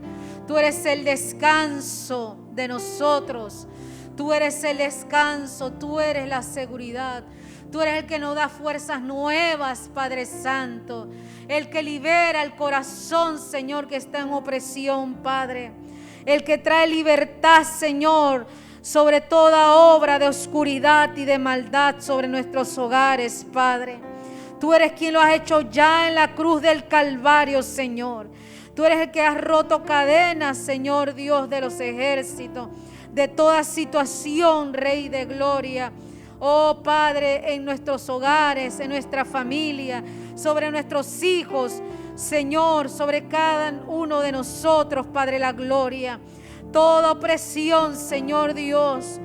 Tú eres el descanso de nosotros. Tú eres el descanso, tú eres la seguridad. Tú eres el que nos da fuerzas nuevas, Padre Santo. El que libera el corazón, Señor, que está en opresión, Padre. El que trae libertad, Señor, sobre toda obra de oscuridad y de maldad sobre nuestros hogares, Padre. Tú eres quien lo has hecho ya en la cruz del Calvario, Señor. Tú eres el que has roto cadenas, Señor Dios de los ejércitos, de toda situación, Rey de gloria. Oh Padre, en nuestros hogares, en nuestra familia, sobre nuestros hijos, Señor, sobre cada uno de nosotros, Padre, la gloria. Toda opresión, Señor Dios,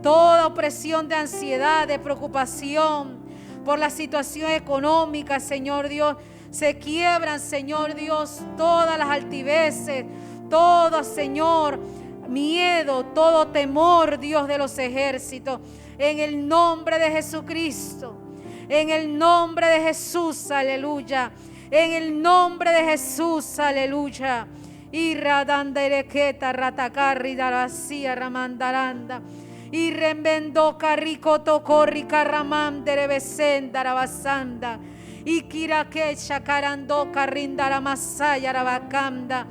toda opresión de ansiedad, de preocupación por la situación económica, Señor Dios, se quiebran, Señor Dios, todas las altiveces, todo, Señor, miedo, todo temor, Dios de los ejércitos, en el nombre de Jesucristo, en el nombre de Jesús, aleluya, en el nombre de Jesús, aleluya. Y radanderequeta, ratacarri, daracía, ramandaranda, y rembendo carrico tocorri, carramandere besenda, rabasanda, y kiraquecha, carando, carrindara masaya, rabacanda,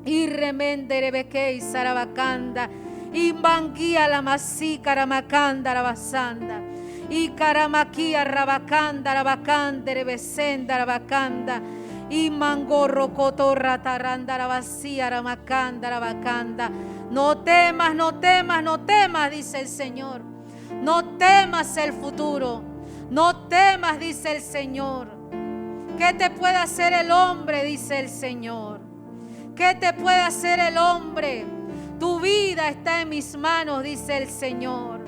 y remendere bequei, sarabacanda, y manguía la masica, ramacanda, rabasanda, y caramaquía, rabacanda, rabacandere besenda, rabacanda, y mangorro cotorra taranda vacía ramacanda rabacanda. No temas, no temas, no temas, dice el Señor. No temas el futuro. No temas, dice el Señor. ¿Qué te puede hacer el hombre? Dice el Señor. ¿Qué te puede hacer el hombre? Tu vida está en mis manos, dice el Señor.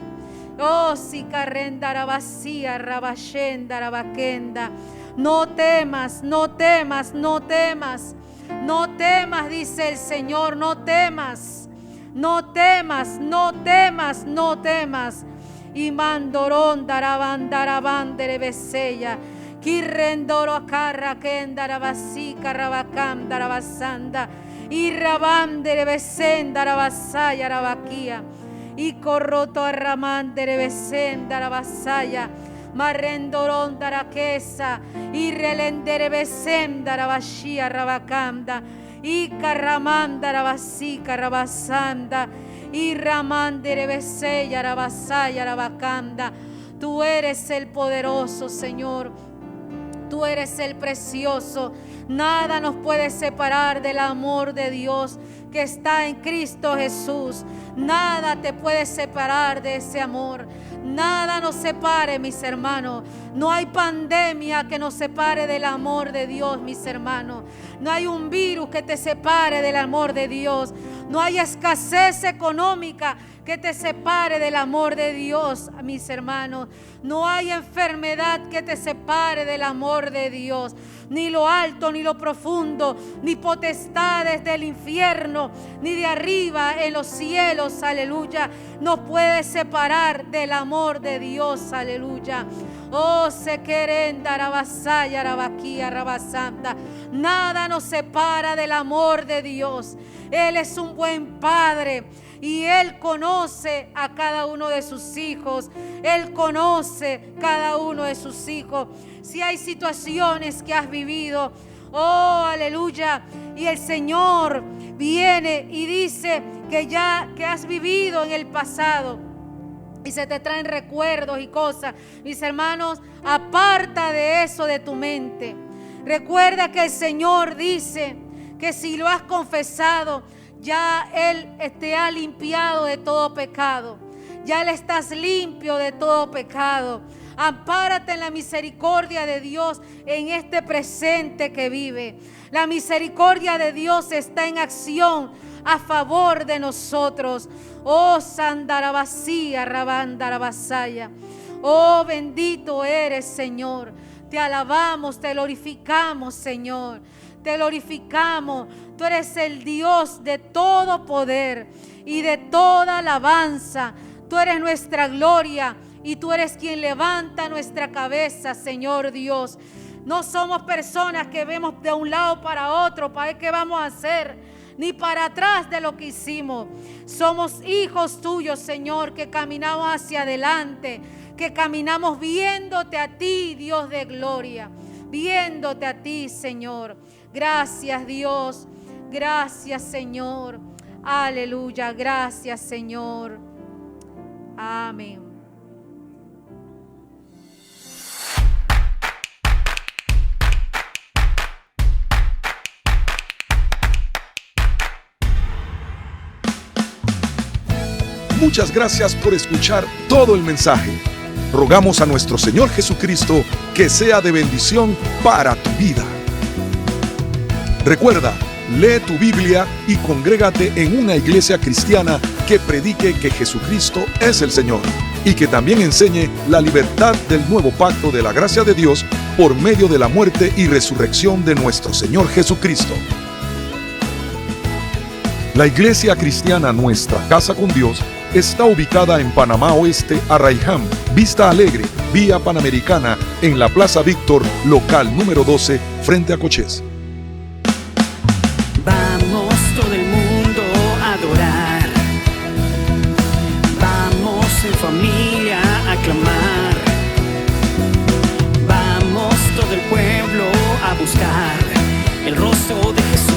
Oh, si carrenda vacía, rabashenda, rabaquenda. No temas, no temas, no temas, no temas, dice el Señor, no temas, no temas, no temas, no temas. Y mandorón darabandere besella, kirrendoro carra kendara basica rabacam darabasanda, y rabandere besenda rabasaya rabaquía, y corroto arramandere besenda rabasaya. Marrendorón daraquesa y relendere besenda rabashia rabacanda y carramanda rabasica rabasanda y ramandere besella rabasaya rabacanda. Tú eres el poderoso, Señor. Tú eres el precioso. Nada nos puede separar del amor de Dios que está en Cristo Jesús. Nada te puede separar de ese amor. Nada nos separe, mis hermanos. No hay pandemia que nos separe del amor de Dios, mis hermanos. No hay un virus que te separe del amor de Dios. No hay escasez económica que te separe del amor de Dios, mis hermanos. No hay enfermedad que te separe del amor de Dios. Ni lo alto, ni lo profundo, ni potestades del infierno, ni de arriba en los cielos, aleluya, nos puede separar del amor de Dios, aleluya. Oh, se quieren darabasaya, arabaquía, arabasanta. Nada nos separa del amor de Dios. Él es un buen Padre y Él conoce a cada uno de sus hijos. Él conoce cada uno de sus hijos. Si hay situaciones que has vivido, oh, aleluya, y el Señor viene y dice que has vivido en el pasado y se te traen recuerdos y cosas, mis hermanos, aparta de eso de tu mente. Recuerda que el Señor dice que si lo has confesado, ya Él te ha limpiado de todo pecado. Ya Él estás limpio de todo pecado. Ampárate en la misericordia de Dios en este presente que vive. La misericordia de Dios está en acción a favor de nosotros. Oh, Sandarabasía, Rabandarabasaya. Oh, bendito eres, Señor. Te alabamos, te glorificamos, Señor. Te glorificamos. Tú eres el Dios de todo poder y de toda alabanza. Tú eres nuestra gloria y tú eres quien levanta nuestra cabeza, Señor Dios. No somos personas que vemos de un lado para otro para ver qué vamos a hacer, ni para atrás de lo que hicimos. Somos hijos tuyos, Señor, que caminamos hacia adelante, que caminamos viéndote a ti, Dios de gloria, viéndote a ti, Señor. Gracias, Dios. Gracias, Señor. Aleluya. Gracias, Señor. Amén. Muchas gracias por escuchar todo el mensaje. Rogamos a nuestro Señor Jesucristo que sea de bendición para tu vida. Recuerda, lee tu Biblia y congrégate en una iglesia cristiana que predique que Jesucristo es el Señor y que también enseñe la libertad del nuevo pacto de la gracia de Dios por medio de la muerte y resurrección de nuestro Señor Jesucristo. La iglesia cristiana Nuestra Casa con Dios está ubicada en Panamá Oeste, Arraiján, Vista Alegre, Vía Panamericana, en la Plaza Víctor, local número 12, frente a Cochés. Vamos todo el mundo a adorar. Vamos en familia a clamar. Vamos todo el pueblo a buscar el rostro de Jesús.